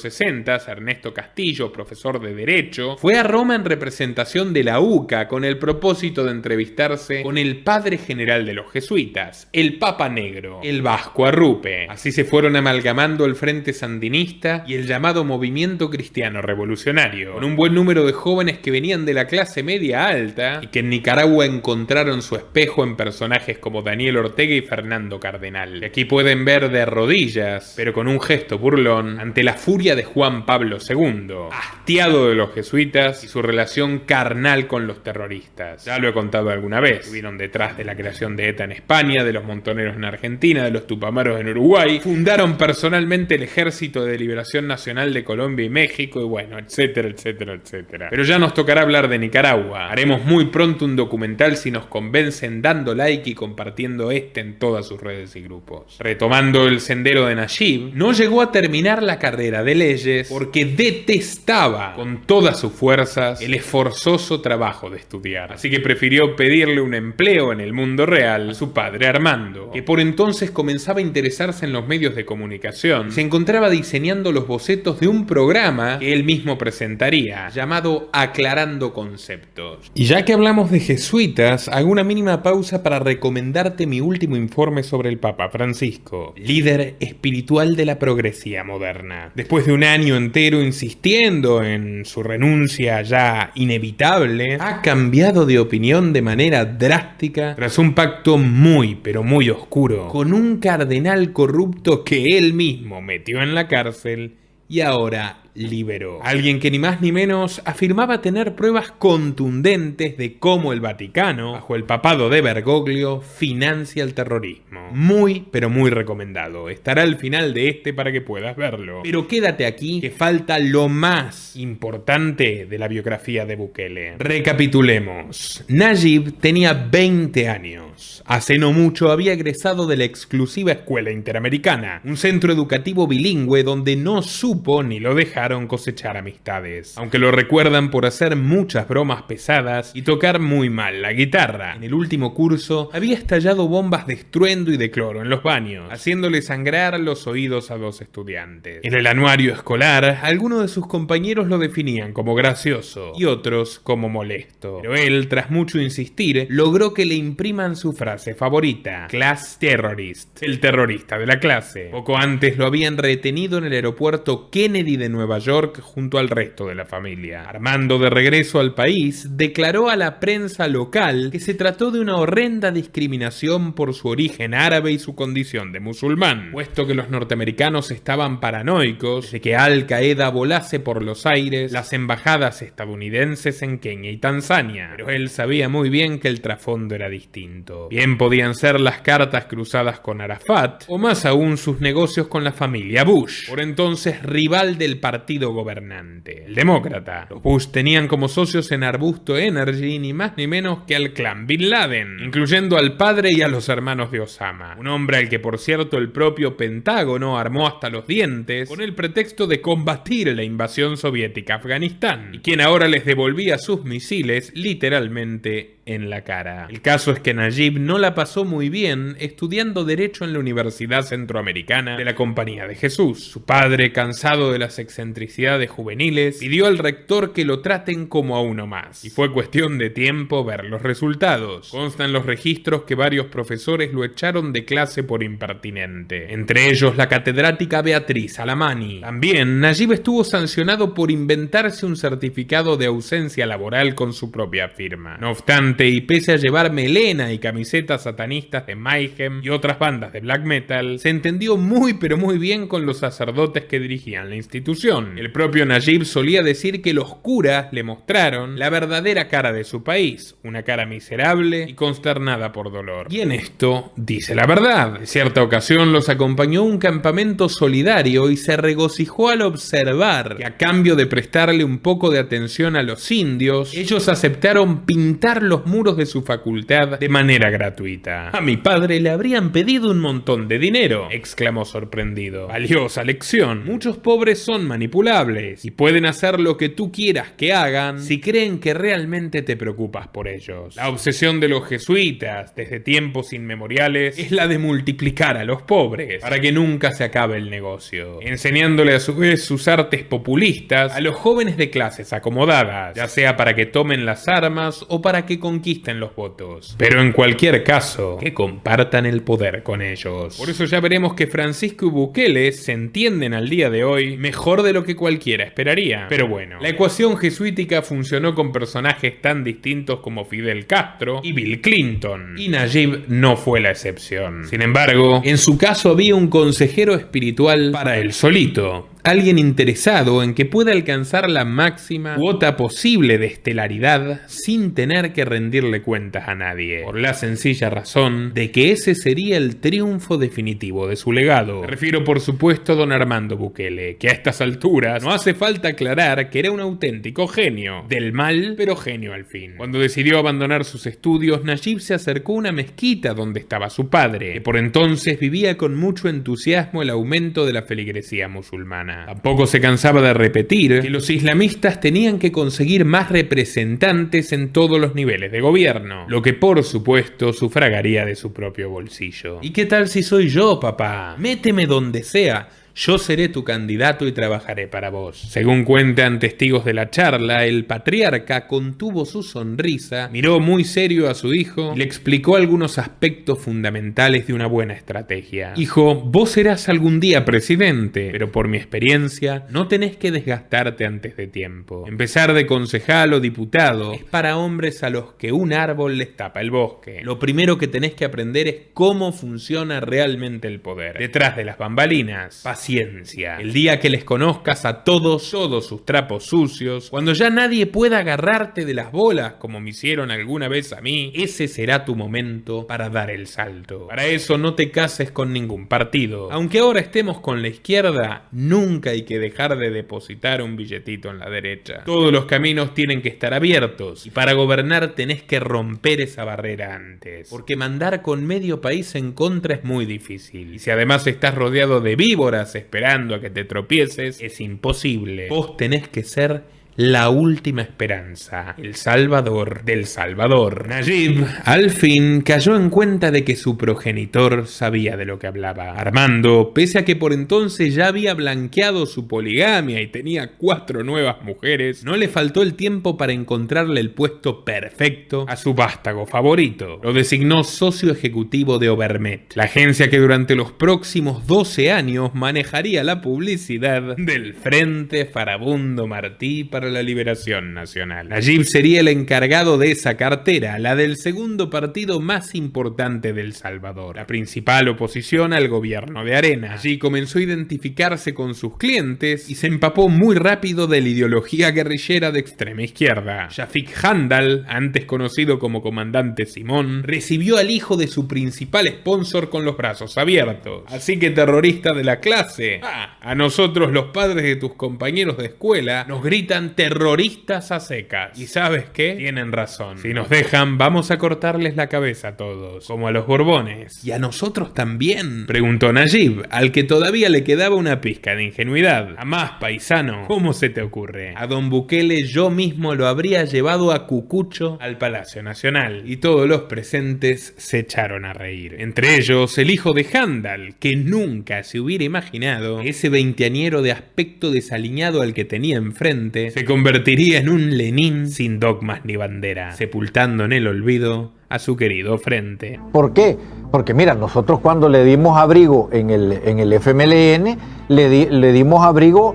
60, Ernesto Castillo, profesor de Derecho, fue a Roma en representación de la UCA con el propósito de entrevistarse con el padre general de los jesuitas, el Papa Negro, el Vasco Arrupe. Así se fueron amalgamando el Frente Sandinista y el llamado Movimiento Cristiano Revolucionario, con un buen número de jóvenes que venían de la clase media alta y que en Nicaragua encontraron su espejo en personajes como Daniel Ortega y Fernando Cardenal. Y aquí pueden ver de rodillas, pero con un gesto burlón, ante la furia de Juan Pablo II, hastiado de los jesuitas y su relación carnal con los terroristas. Ya lo he contado alguna vez. Estuvieron detrás de la creación de ETA en España, de los montoneros en Argentina, de los tupamaros en Uruguay. Fundaron personalmente el Ejército de Liberación Nacional de Colombia y México y bueno, etcétera, etcétera, etcétera. Pero ya nos tocará hablar de Nicaragua. Haremos muy pronto un documental si nos convencen dando like y compartiendo en todas sus redes y grupos. Retomando el sendero de Nayib, no llegó a terminar la carrera de leyes porque detestaba con todas sus fuerzas el esforzoso trabajo de estudiar. Así que prefirió pedirle un empleo en el mundo real a su padre Armando, que por entonces comenzaba a interesarse en los medios de comunicación y se encontraba diseñando los bocetos de un programa que él mismo presentaría, llamado Aclarando Conceptos. Y ya que hablamos de jesuitas, hago una mínima pausa para recomendarte mi último informe sobre el Papa Francisco, líder espiritual de la progresía moderna. Después de un año entero insistiendo en su renuncia ya inevitable, ha cambiado de opinión de manera drástica tras un pacto muy pero muy oscuro con un cardenal corrupto que él mismo metió en la cárcel y ahora liberó. Alguien que ni más ni menos afirmaba tener pruebas contundentes de cómo el Vaticano, bajo el papado de Bergoglio, financia el terrorismo. Muy, pero muy recomendado. Estará al final de este para que puedas verlo. Pero quédate aquí, que falta lo más importante de la biografía de Bukele. Recapitulemos. Nayib tenía 20 años. Hace no mucho había egresado de la exclusiva Escuela Interamericana, un centro educativo bilingüe donde no supo ni lo dejaron cosechar amistades. Aunque lo recuerdan por hacer muchas bromas pesadas y tocar muy mal la guitarra. En el último curso había estallado bombas de estruendo y de cloro en los baños, haciéndole sangrar los oídos a 2 estudiantes. En el anuario escolar, algunos de sus compañeros lo definían como gracioso y otros como molesto. Pero él, tras mucho insistir, logró que le impriman su frase favorita: Class Terrorist, el terrorista de la clase. Poco antes lo habían retenido en el aeropuerto Kennedy de Nueva York junto al resto de la familia. Armando de regreso al país, declaró a la prensa local que se trató de una horrenda discriminación por su origen árabe y su condición de musulmán, puesto que los norteamericanos estaban paranoicos de que Al-Qaeda volase por los aires las embajadas estadounidenses en Kenia y Tanzania. Pero él sabía muy bien que el trasfondo era distinto. Bien podían ser las cartas cruzadas con Arafat, o más aún sus negocios con la familia Bush, por entonces rival del partido gobernante, el demócrata. Los Bush tenían como socios en Arbusto Energy ni más ni menos que al clan Bin Laden, incluyendo al padre y a los hermanos de Osama, un hombre al que por cierto el propio Pentágono armó hasta los dientes con el pretexto de combatir la invasión soviética a Afganistán, y quien ahora les devolvía sus misiles literalmente en la cara. El caso es que Nayib no la pasó muy bien estudiando Derecho en la Universidad Centroamericana de la Compañía de Jesús. Su padre, cansado de las excentricidades juveniles, pidió al rector que lo traten como a uno más, y fue cuestión de tiempo ver los resultados. Constan los registros que varios profesores lo echaron de clase por impertinente, entre ellos la catedrática Beatriz Alamani. También Nayib estuvo sancionado por inventarse un certificado de ausencia laboral con su propia firma. No obstante, y pese a llevar melena y camisetas satanistas de Mayhem y otras bandas de black metal, se entendió muy pero muy bien con los sacerdotes que dirigían la institución. El propio Nayib solía decir que los curas le mostraron la verdadera cara de su país, una cara miserable y consternada por dolor. Y en esto dice la verdad. En cierta ocasión los acompañó a un campamento solidario y se regocijó al observar que, a cambio de prestarle un poco de atención a los indios, ellos aceptaron pintar los muros de su facultad de manera gratuita. A mi padre le habrían pedido un montón de dinero, exclamó sorprendido. Valiosa lección. Muchos pobres son manipulables y pueden hacer lo que tú quieras que hagan si creen que realmente te preocupas por ellos. La obsesión de los jesuitas desde tiempos inmemoriales es la de multiplicar a los pobres para que nunca se acabe el negocio, enseñándole a su vez sus artes populistas a los jóvenes de clases acomodadas, ya sea para que tomen las armas o para que conquisten los votos, pero en cualquier caso, que compartan el poder con ellos. Por eso ya veremos que Francisco y Bukele se entienden al día de hoy mejor de lo que cualquiera esperaría. Pero bueno, la ecuación jesuítica funcionó con personajes tan distintos como Fidel Castro y Bill Clinton, y Nayib no fue la excepción. Sin embargo, en su caso había un consejero espiritual para él solito, alguien interesado en que pueda alcanzar la máxima cuota posible de estelaridad sin tener que rendirle cuentas a nadie, por la sencilla razón de que ese sería el triunfo definitivo de su legado. Me refiero por supuesto a don Armando Bukele, que a estas alturas no hace falta aclarar que era un auténtico genio, del mal pero genio al fin. Cuando decidió abandonar sus estudios, Nayib se acercó a una mezquita donde estaba su padre, que por entonces vivía con mucho entusiasmo el aumento de la feligresía musulmana. Tampoco se cansaba de repetir que los islamistas tenían que conseguir más representantes en todos los niveles de gobierno, lo que por supuesto sufragaría de su propio bolsillo. ¿Y qué tal si soy yo, papá? Méteme donde sea. Yo seré tu candidato y trabajaré para vos. Según cuentan testigos de la charla, el patriarca contuvo su sonrisa, miró muy serio a su hijo y le explicó algunos aspectos fundamentales de una buena estrategia. Hijo, vos serás algún día presidente, pero por mi experiencia no tenés que desgastarte antes de tiempo. Empezar de concejal o diputado es para hombres a los que un árbol les tapa el bosque. Lo primero que tenés que aprender es cómo funciona realmente el poder, detrás de las bambalinas, paciencia. El día que les conozcas a todos sus trapos sucios, cuando ya nadie pueda agarrarte de las bolas como me hicieron alguna vez a mí, ese será tu momento para dar el salto. Para eso no te cases con ningún partido. Aunque ahora estemos con la izquierda, nunca hay que dejar de depositar un billetito en la derecha. Todos los caminos tienen que estar abiertos y para gobernar tenés que romper esa barrera antes. Porque mandar con medio país en contra es muy difícil. Y si además estás rodeado de víboras esperando a que te tropieces, es imposible. Vos tenés que ser la última esperanza, el salvador del Salvador. Nayib, al fin, cayó en cuenta de que su progenitor sabía de lo que hablaba. Armando, pese a que por entonces ya había blanqueado su poligamia y tenía 4 nuevas mujeres, no le faltó el tiempo para encontrarle el puesto perfecto a su vástago favorito. Lo designó socio ejecutivo de Obermet, la agencia que durante los próximos 12 años manejaría la publicidad del Frente Farabundo Martí para la Liberación Nacional. Nayib sería el encargado de esa cartera, la del segundo partido más importante de El Salvador, la principal oposición al gobierno de Arena. Allí comenzó a identificarse con sus clientes y se empapó muy rápido de la ideología guerrillera de extrema izquierda. Shafik Handal, antes conocido como Comandante Simón, recibió al hijo de su principal sponsor con los brazos abiertos. Así que terrorista de la clase, a nosotros los padres de tus compañeros de escuela nos gritan terroristas a secas. ¿Y sabes qué? Tienen razón. Si nos dejan, vamos a cortarles la cabeza a todos, como a los Borbones. ¿Y a nosotros también?, preguntó Nayib, al que todavía le quedaba una pizca de ingenuidad. Jamás, paisano. ¿Cómo se te ocurre? A don Bukele yo mismo lo habría llevado a cucucho al Palacio Nacional. Y todos los presentes se echaron a reír. Entre ellos, el hijo de Handal, que nunca se hubiera imaginado ese veinteañero de aspecto desaliñado al que tenía enfrente se convertiría en un Lenin sin dogmas ni bandera, sepultando en el olvido a su querido frente. ¿Por qué? Porque mira, nosotros cuando le dimos abrigo en el FMLN, le dimos abrigo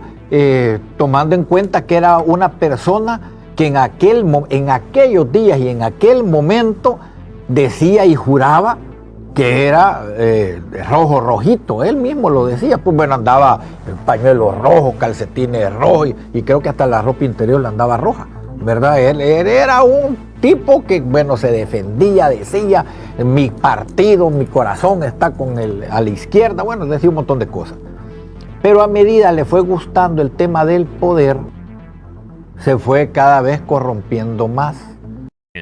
tomando en cuenta que era una persona que en aquellos días y en aquel momento decía y juraba que era rojito, él mismo lo decía, pues bueno, andaba en pañuelos rojos, calcetines rojos y creo que hasta la ropa interior le andaba roja, ¿verdad? Él era un tipo que, bueno, se defendía, decía, mi partido, mi corazón está a la izquierda, bueno, decía un montón de cosas. Pero a medida le fue gustando el tema del poder, se fue cada vez corrompiendo más.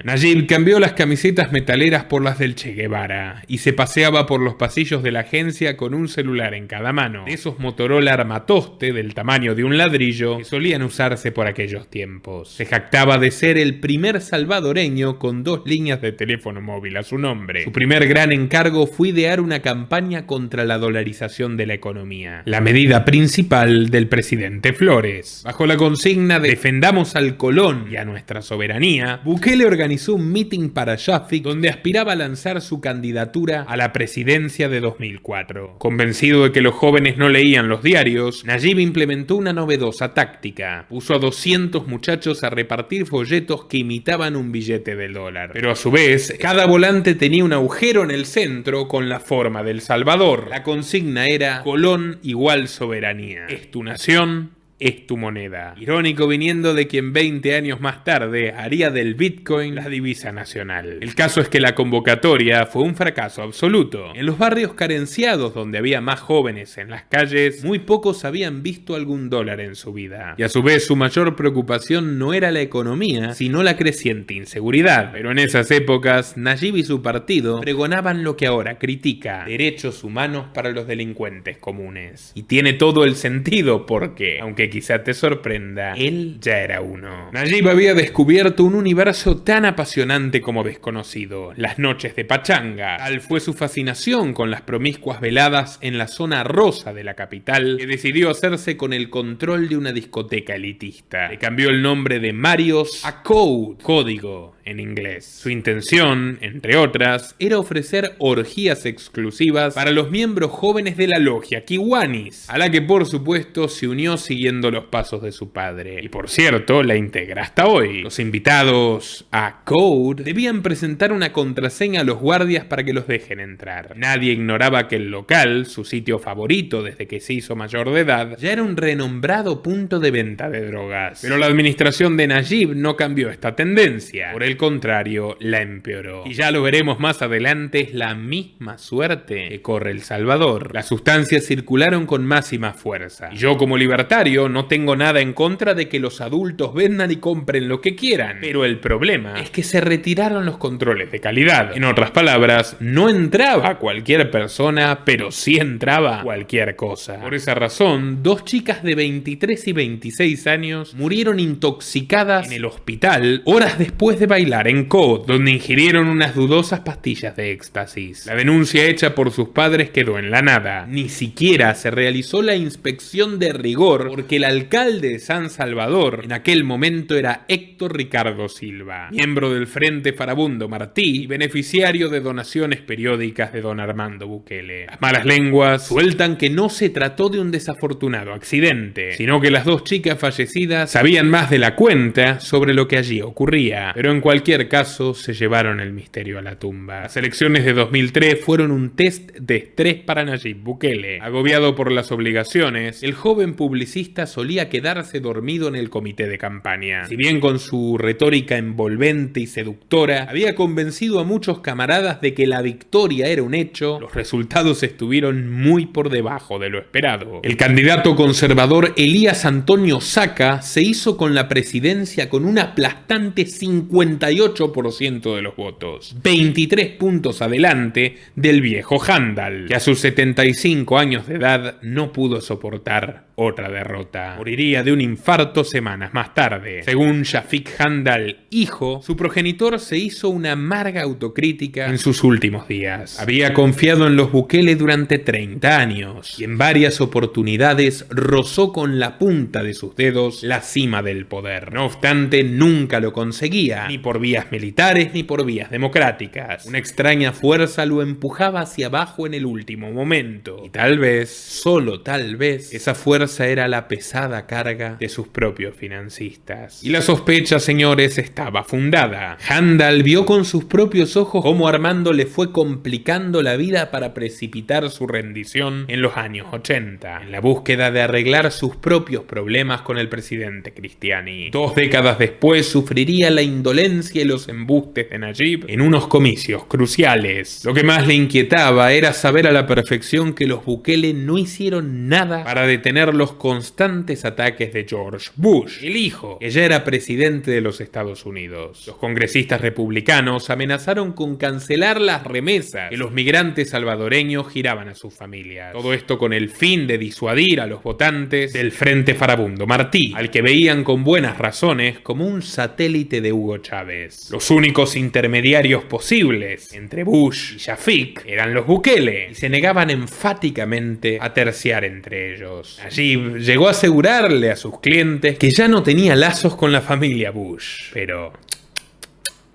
Nayib cambió las camisetas metaleras por las del Che Guevara y se paseaba por los pasillos de la agencia con un celular en cada mano, de esos Motorola armatoste del tamaño de un ladrillo que solían usarse por aquellos tiempos. Se jactaba de ser el primer salvadoreño con 2 líneas de teléfono móvil a su nombre. Su primer gran encargo fue idear una campaña contra la dolarización de la economía, la medida principal del presidente Flores. Bajo la consigna de defendamos al Colón y a nuestra soberanía, Bukele organizó un meeting para Shafik donde aspiraba a lanzar su candidatura a la presidencia de 2004. Convencido de que los jóvenes no leían los diarios, Nayib implementó una novedosa táctica. Puso a 200 muchachos a repartir folletos que imitaban un billete del dólar. Pero a su vez, cada volante tenía un agujero en el centro con la forma del Salvador. La consigna era Colón igual soberanía. Es tu nación, es tu moneda. Irónico viniendo de quien 20 años más tarde haría del Bitcoin la divisa nacional. El caso es que la convocatoria fue un fracaso absoluto. En los barrios carenciados donde había más jóvenes en las calles, muy pocos habían visto algún dólar en su vida. Y a su vez su mayor preocupación no era la economía, sino la creciente inseguridad. Pero en esas épocas, Nayib y su partido pregonaban lo que ahora critica: derechos humanos para los delincuentes comunes. Y tiene todo el sentido porque, aunque quizá te sorprenda, él ya era uno. Nayib había descubierto un universo tan apasionante como desconocido: las noches de pachanga. Tal fue su fascinación con las promiscuas veladas en la zona rosa de la capital, que decidió hacerse con el control de una discoteca elitista. Le cambió el nombre de Marios a Code, código, en inglés. Su intención, entre otras, era ofrecer orgías exclusivas para los miembros jóvenes de la logia Kiwanis, a la que por supuesto se unió siguiendo los pasos de su padre. Y por cierto, la integra hasta hoy. Los invitados a Code debían presentar una contraseña a los guardias para que los dejen entrar. Nadie ignoraba que el local, su sitio favorito desde que se hizo mayor de edad, ya era un renombrado punto de venta de drogas. Pero la administración de Najib no cambió esta tendencia, por el contrario, la empeoró. Y ya lo veremos más adelante, es la misma suerte que corre El Salvador. Las sustancias circularon con más y más fuerza. Y yo como libertario no tengo nada en contra de que los adultos vendan y compren lo que quieran, pero el problema es que se retiraron los controles de calidad. En otras palabras, no entraba cualquier persona, pero sí entraba cualquier cosa. Por esa razón, 2 chicas de 23 y 26 años murieron intoxicadas en el hospital horas después de bailar en Code, donde ingirieron unas dudosas pastillas de éxtasis. La denuncia hecha por sus padres quedó en la nada. Ni siquiera se realizó la inspección de rigor porque el alcalde de San Salvador en aquel momento era Héctor Ricardo Silva, miembro del Frente Farabundo Martí y beneficiario de donaciones periódicas de don Armando Bukele. Las malas lenguas sueltan que no se trató de un desafortunado accidente, sino que las 2 chicas fallecidas sabían más de la cuenta sobre lo que allí ocurría, pero en cualquier caso se llevaron el misterio a la tumba. Las elecciones de 2003 fueron un test de estrés para Nayib Bukele. Agobiado por las obligaciones, el joven publicista solía quedarse dormido en el comité de campaña. Si bien con su retórica envolvente y seductora había convencido a muchos camaradas de que la victoria era un hecho, los resultados estuvieron muy por debajo de lo esperado. El candidato conservador Elías Antonio Saca se hizo con la presidencia con un aplastante 58% de los votos, 23 puntos adelante del viejo Handal, que a sus 75 años de edad no pudo soportar otra derrota. Moriría de un infarto semanas más tarde. Según Shafik Handal, hijo, su progenitor se hizo una amarga autocrítica en sus últimos días. Había confiado en los Bukele durante 30 años y en varias oportunidades rozó con la punta de sus dedos la cima del poder. No obstante, nunca lo conseguía, ni por vías militares ni por vías democráticas. Una extraña fuerza lo empujaba hacia abajo en el último momento. Y tal vez, solo tal vez, esa fuerza era la pesada carga de sus propios financistas. Y la sospecha, señores, estaba fundada. Handal vio con sus propios ojos cómo Armando le fue complicando la vida para precipitar su rendición en los años 80, en la búsqueda de arreglar sus propios problemas con el presidente Cristiani. 2 décadas después sufriría la indolencia y los embustes de Nayib en unos comicios cruciales. Lo que más le inquietaba era saber a la perfección que los Bukele no hicieron nada para detener los constantes ataques de George Bush, el hijo, que ya era presidente de los Estados Unidos. Los congresistas republicanos amenazaron con cancelar las remesas que los migrantes salvadoreños giraban a sus familias. Todo esto con el fin de disuadir a los votantes del Frente Farabundo Martí, al que veían con buenas razones como un satélite de Hugo Chávez. Los únicos intermediarios posibles entre Bush y Shafik eran los Bukele, y se negaban enfáticamente a terciar entre ellos. Allí llegó a asegurarle a sus clientes que ya no tenía lazos con la familia Bush, pero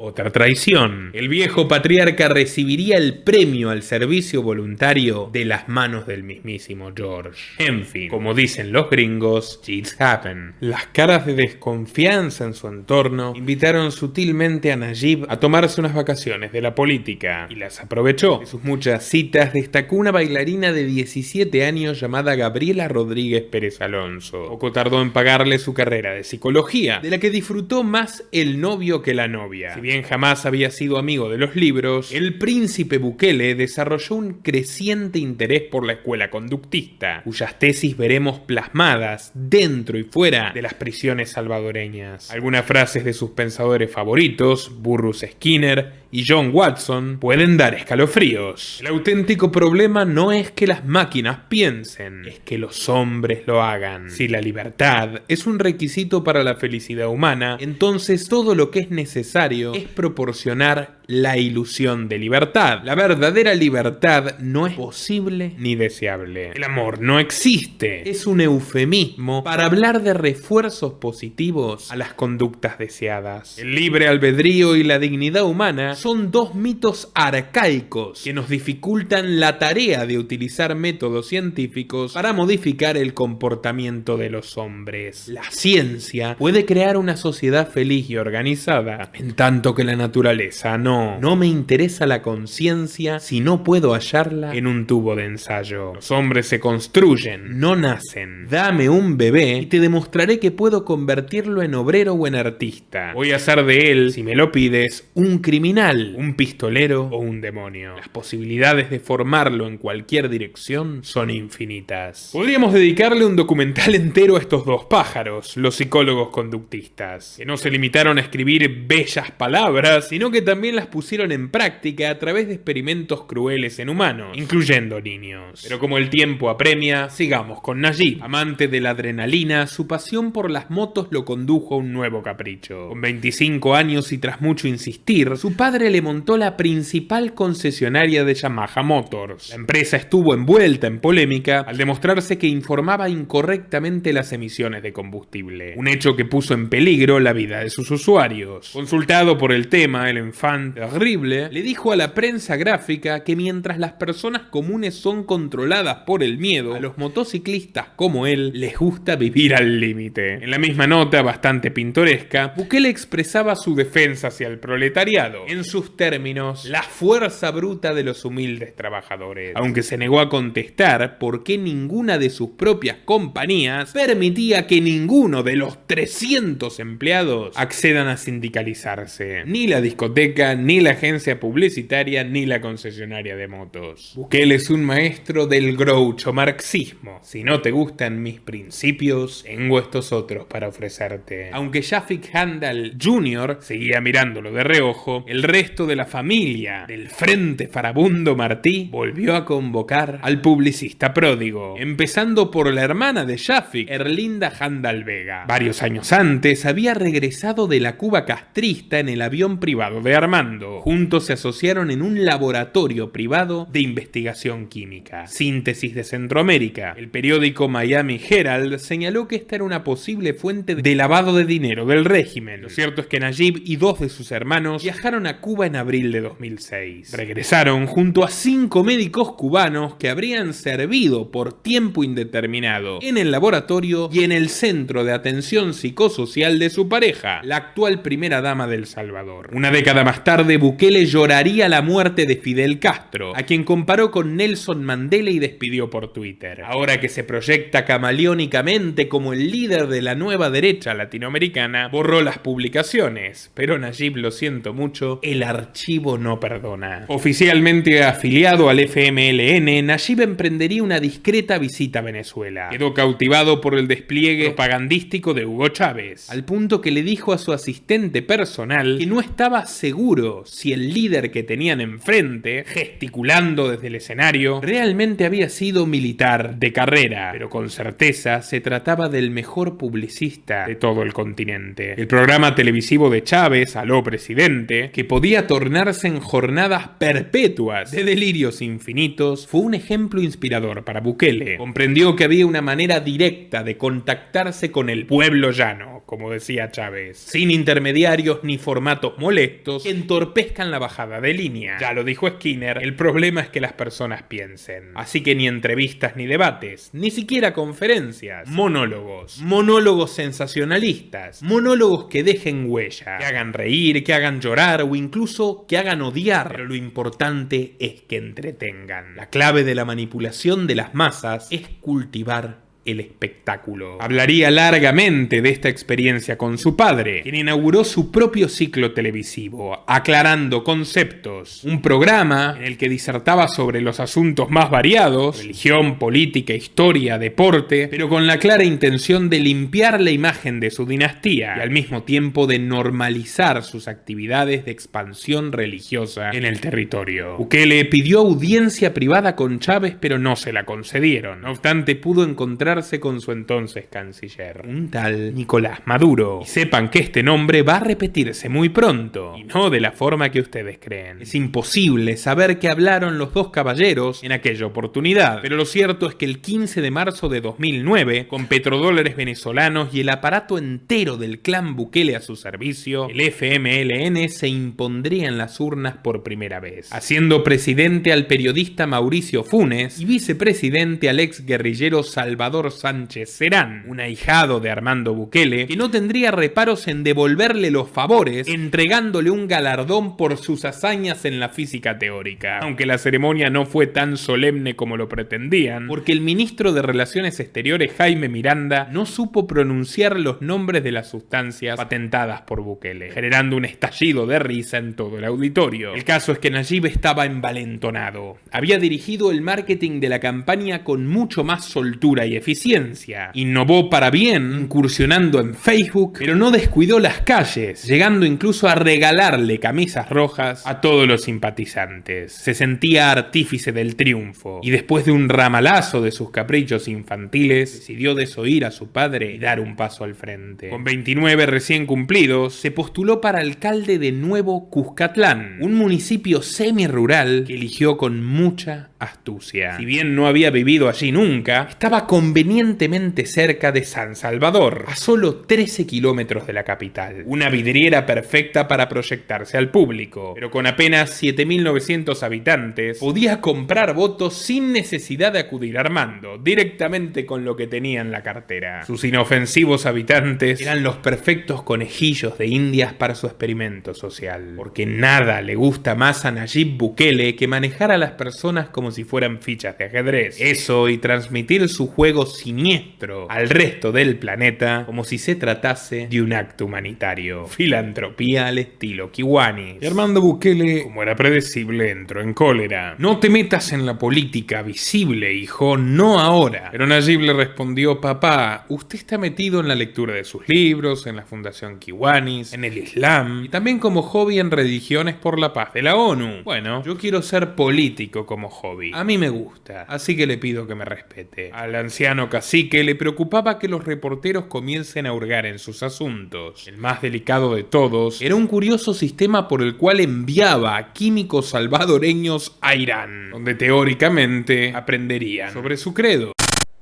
otra traición. El viejo patriarca recibiría el premio al servicio voluntario de las manos del mismísimo George. En fin, como dicen los gringos, shit happen. Las caras de desconfianza en su entorno invitaron sutilmente a Nayib a tomarse unas vacaciones de la política y las aprovechó. De sus muchas citas destacó una bailarina de 17 años llamada Gabriela Rodríguez Pérez Alonso. Poco tardó en pagarle su carrera de psicología, de la que disfrutó más el novio que la novia. Si bien jamás había sido amigo de los libros, el príncipe Bukele desarrolló un creciente interés por la escuela conductista, cuyas tesis veremos plasmadas dentro y fuera de las prisiones salvadoreñas. Algunas frases de sus pensadores favoritos, Burrus Skinner y John Watson pueden dar escalofríos. El auténtico problema no es que las máquinas piensen, es que los hombres lo hagan. Si la libertad es un requisito para la felicidad humana, entonces todo lo que es necesario es proporcionar la ilusión de libertad. La verdadera libertad no es posible ni deseable. El amor no existe. Es un eufemismo para hablar de refuerzos positivos a las conductas deseadas. El libre albedrío y la dignidad humana son dos mitos arcaicos que nos dificultan la tarea de utilizar métodos científicos para modificar el comportamiento de los hombres. La ciencia puede crear una sociedad feliz y organizada, en tanto que la naturaleza no. No me interesa la conciencia si no puedo hallarla en un tubo de ensayo. Los hombres se construyen, no nacen. Dame un bebé y te demostraré que puedo convertirlo en obrero o en artista. Voy a hacer de él, si me lo pides, un criminal, un pistolero o un demonio. Las posibilidades de formarlo en cualquier dirección son infinitas. Podríamos dedicarle un documental entero a estos dos pájaros, los psicólogos conductistas, que no se limitaron a escribir bellas palabras, sino que también las pusieron en práctica a través de experimentos crueles en humanos, incluyendo niños. Pero como el tiempo apremia, sigamos con Najib. Amante de la adrenalina, su pasión por las motos lo condujo a un nuevo capricho. Con 25 años y tras mucho insistir, su padre le montó la principal concesionaria de Yamaha Motors. La empresa estuvo envuelta en polémica al demostrarse que informaba incorrectamente las emisiones de combustible, un hecho que puso en peligro la vida de sus usuarios. Consultado por el tema, el enfant terrible le dijo a la prensa gráfica que mientras las personas comunes son controladas por el miedo, a los motociclistas como él les gusta vivir al límite. En la misma nota, bastante pintoresca, Bukele expresaba su defensa hacia el proletariado, en sus términos, la fuerza bruta de los humildes trabajadores, aunque se negó a contestar por qué ninguna de sus propias compañías permitía que ninguno de los 300 empleados accedan a sindicalizarse, ni la discoteca, ni la agencia publicitaria, ni la concesionaria de motos. Bukele es un maestro del groucho marxismo. Si no te gustan mis principios, tengo estos otros para ofrecerte. Aunque Shafik Handal Jr. seguía mirándolo de reojo, el resto de la familia del Frente Farabundo Martí volvió a convocar al publicista pródigo, empezando por la hermana de Shafik, Erlinda Handal Vega. Varios años antes había regresado de la Cuba castrista en el avión privado de Armando. Juntos se asociaron en un laboratorio privado de investigación química. Síntesis de Centroamérica. El periódico Miami Herald señaló que esta era una posible fuente de lavado de dinero del régimen. Lo cierto es que Najib y dos de sus hermanos viajaron a Cuba en abril de 2006. Regresaron junto a 5 médicos cubanos que habrían servido por tiempo indeterminado en el laboratorio y en el centro de atención psicosocial de su pareja, la actual primera dama de El Salvador. Una década más tarde, Bukele lloraría la muerte de Fidel Castro, a quien comparó con Nelson Mandela y despidió por Twitter. Ahora que se proyecta camaleónicamente como el líder de la nueva derecha latinoamericana, borró las publicaciones, pero Najib, lo siento mucho, el archivo no perdona. Oficialmente afiliado al FMLN, Najib emprendería una discreta visita a Venezuela. Quedó cautivado por el despliegue propagandístico de Hugo Chávez, al punto que le dijo a su asistente personal que no estaba seguro si el líder que tenían enfrente, gesticulando desde el escenario, realmente había sido militar de carrera, pero con certeza se trataba del mejor publicista de todo el continente. El programa televisivo de Chávez, Aló Presidente, que podía tornarse en jornadas perpetuas de delirios infinitos, fue un ejemplo inspirador para Bukele. Comprendió que había una manera directa de contactarse con el pueblo llano, como decía Chávez, sin intermediarios ni formatos molestos que entorpezcan la bajada de línea. Ya lo dijo Skinner, el problema es que las personas piensen. Así que ni entrevistas ni debates, ni siquiera conferencias, monólogos. Monólogos sensacionalistas, monólogos que dejen huella, que hagan reír, que hagan llorar o incluso que hagan odiar. Pero lo importante es que entretengan. La clave de la manipulación de las masas es cultivar el espectáculo. Hablaría largamente de esta experiencia con su padre, quien inauguró su propio ciclo televisivo, aclarando conceptos. Un programa en el que disertaba sobre los asuntos más variados, religión, política, historia, deporte, pero con la clara intención de limpiar la imagen de su dinastía y al mismo tiempo de normalizar sus actividades de expansión religiosa en el territorio. Bukele pidió audiencia privada con Chávez, pero no se la concedieron. No obstante, pudo encontrarse con su entonces canciller, un tal Nicolás Maduro. Y sepan que este nombre va a repetirse muy pronto, y no de la forma que ustedes creen. Es imposible saber qué hablaron los dos caballeros en aquella oportunidad, pero lo cierto es que el 15 de marzo de 2009, con petrodólares venezolanos y el aparato entero del clan Bukele a su servicio, el FMLN se impondría en las urnas por primera vez, haciendo presidente al periodista Mauricio Funes y vicepresidente al ex guerrillero Salvador Sánchez Serán, un ahijado de Armando Bukele, que no tendría reparos en devolverle los favores, entregándole un galardón por sus hazañas en la física teórica, aunque la ceremonia no fue tan solemne como lo pretendían, porque el ministro de Relaciones Exteriores Jaime Miranda no supo pronunciar los nombres de las sustancias patentadas por Bukele, generando un estallido de risa en todo el auditorio. El caso es que Nayib estaba envalentonado. Había dirigido el marketing de la campaña con mucho más soltura y eficiencia. Innovó para bien, incursionando en Facebook, pero no descuidó las calles, llegando incluso a regalarle camisas rojas a todos los simpatizantes. Se sentía artífice del triunfo, y después de un ramalazo de sus caprichos infantiles, decidió desoír a su padre y dar un paso al frente. Con 29 recién cumplidos, se postuló para alcalde de Nuevo Cuscatlán, un municipio semi-rural que eligió con mucha astucia. Si bien no había vivido allí nunca, estaba convenientemente cerca de San Salvador, a solo 13 kilómetros de la capital. Una vidriera perfecta para proyectarse al público, pero con apenas 7.900 habitantes, podía comprar votos sin necesidad de acudir a Armando, directamente con lo que tenía en la cartera. Sus inofensivos habitantes eran los perfectos conejillos de indias para su experimento social, porque nada le gusta más a Nayib Bukele que manejar a las personas como si fueran fichas de ajedrez. Eso y transmitir su juego siniestro al resto del planeta como si se tratase de un acto humanitario. Filantropía al estilo Kiwani. Y Armando Bukele, como era predecible, entró en cólera. No te metas en la política visible, hijo, no ahora. Pero Nayib le respondió: papá, usted está metido en la lectura de sus libros, en la Fundación Kiwanis, en el Islam y también como hobby en Religiones por la Paz de la ONU. Bueno, yo quiero ser político como hobby. A mí me gusta, así que le pido que me respete. Al anciano cacique le preocupaba que los reporteros comiencen a hurgar en sus asuntos. El más delicado de todos era un curioso sistema por el cual enviaba a químicos salvadoreños a Irán, donde teóricamente aprenderían sobre su credo.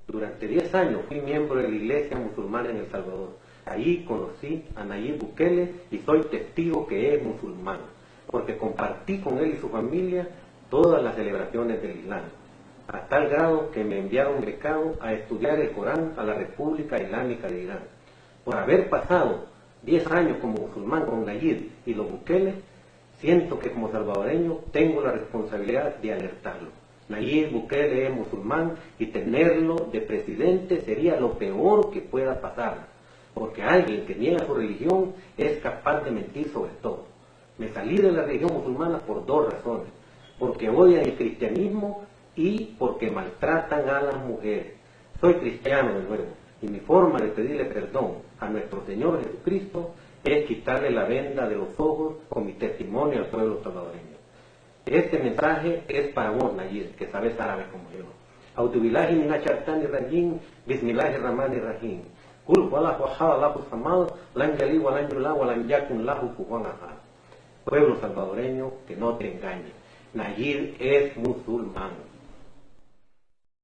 Durante 10 años fui miembro de la Iglesia Musulmana en El Salvador. Allí conocí a Nayib Bukele y soy testigo que es musulmán, porque compartí con él y su familia todas las celebraciones del Islam, a tal grado que me enviaron becado a estudiar el Corán a la República Islámica de Irán. Por haber pasado 10 años como musulmán con Nayib y los Bukele, siento que como salvadoreño tengo la responsabilidad de alertarlo. Nayib Bukele es musulmán y tenerlo de presidente sería lo peor que pueda pasar, porque alguien que niega su religión es capaz de mentir sobre todo. Me salí de la religión musulmana por 2 razones: porque odian el cristianismo y porque maltratan a las mujeres. Soy cristiano de nuevo, y mi forma de pedirle perdón a nuestro Señor Jesucristo es quitarle la venda de los ojos con mi testimonio al pueblo salvadoreño. Este mensaje es para vos, Nayib, que sabes árabe como yo. Autubillahi minashaitani rajim, bismillahir rahmanir rahim. Qul huwallahu ahad, Allahu samad, lam yalid wa lam yulad wa lam yakun lahu kufuwan ahad. Pueblo salvadoreño, que no te engañe. Nayib es musulmán.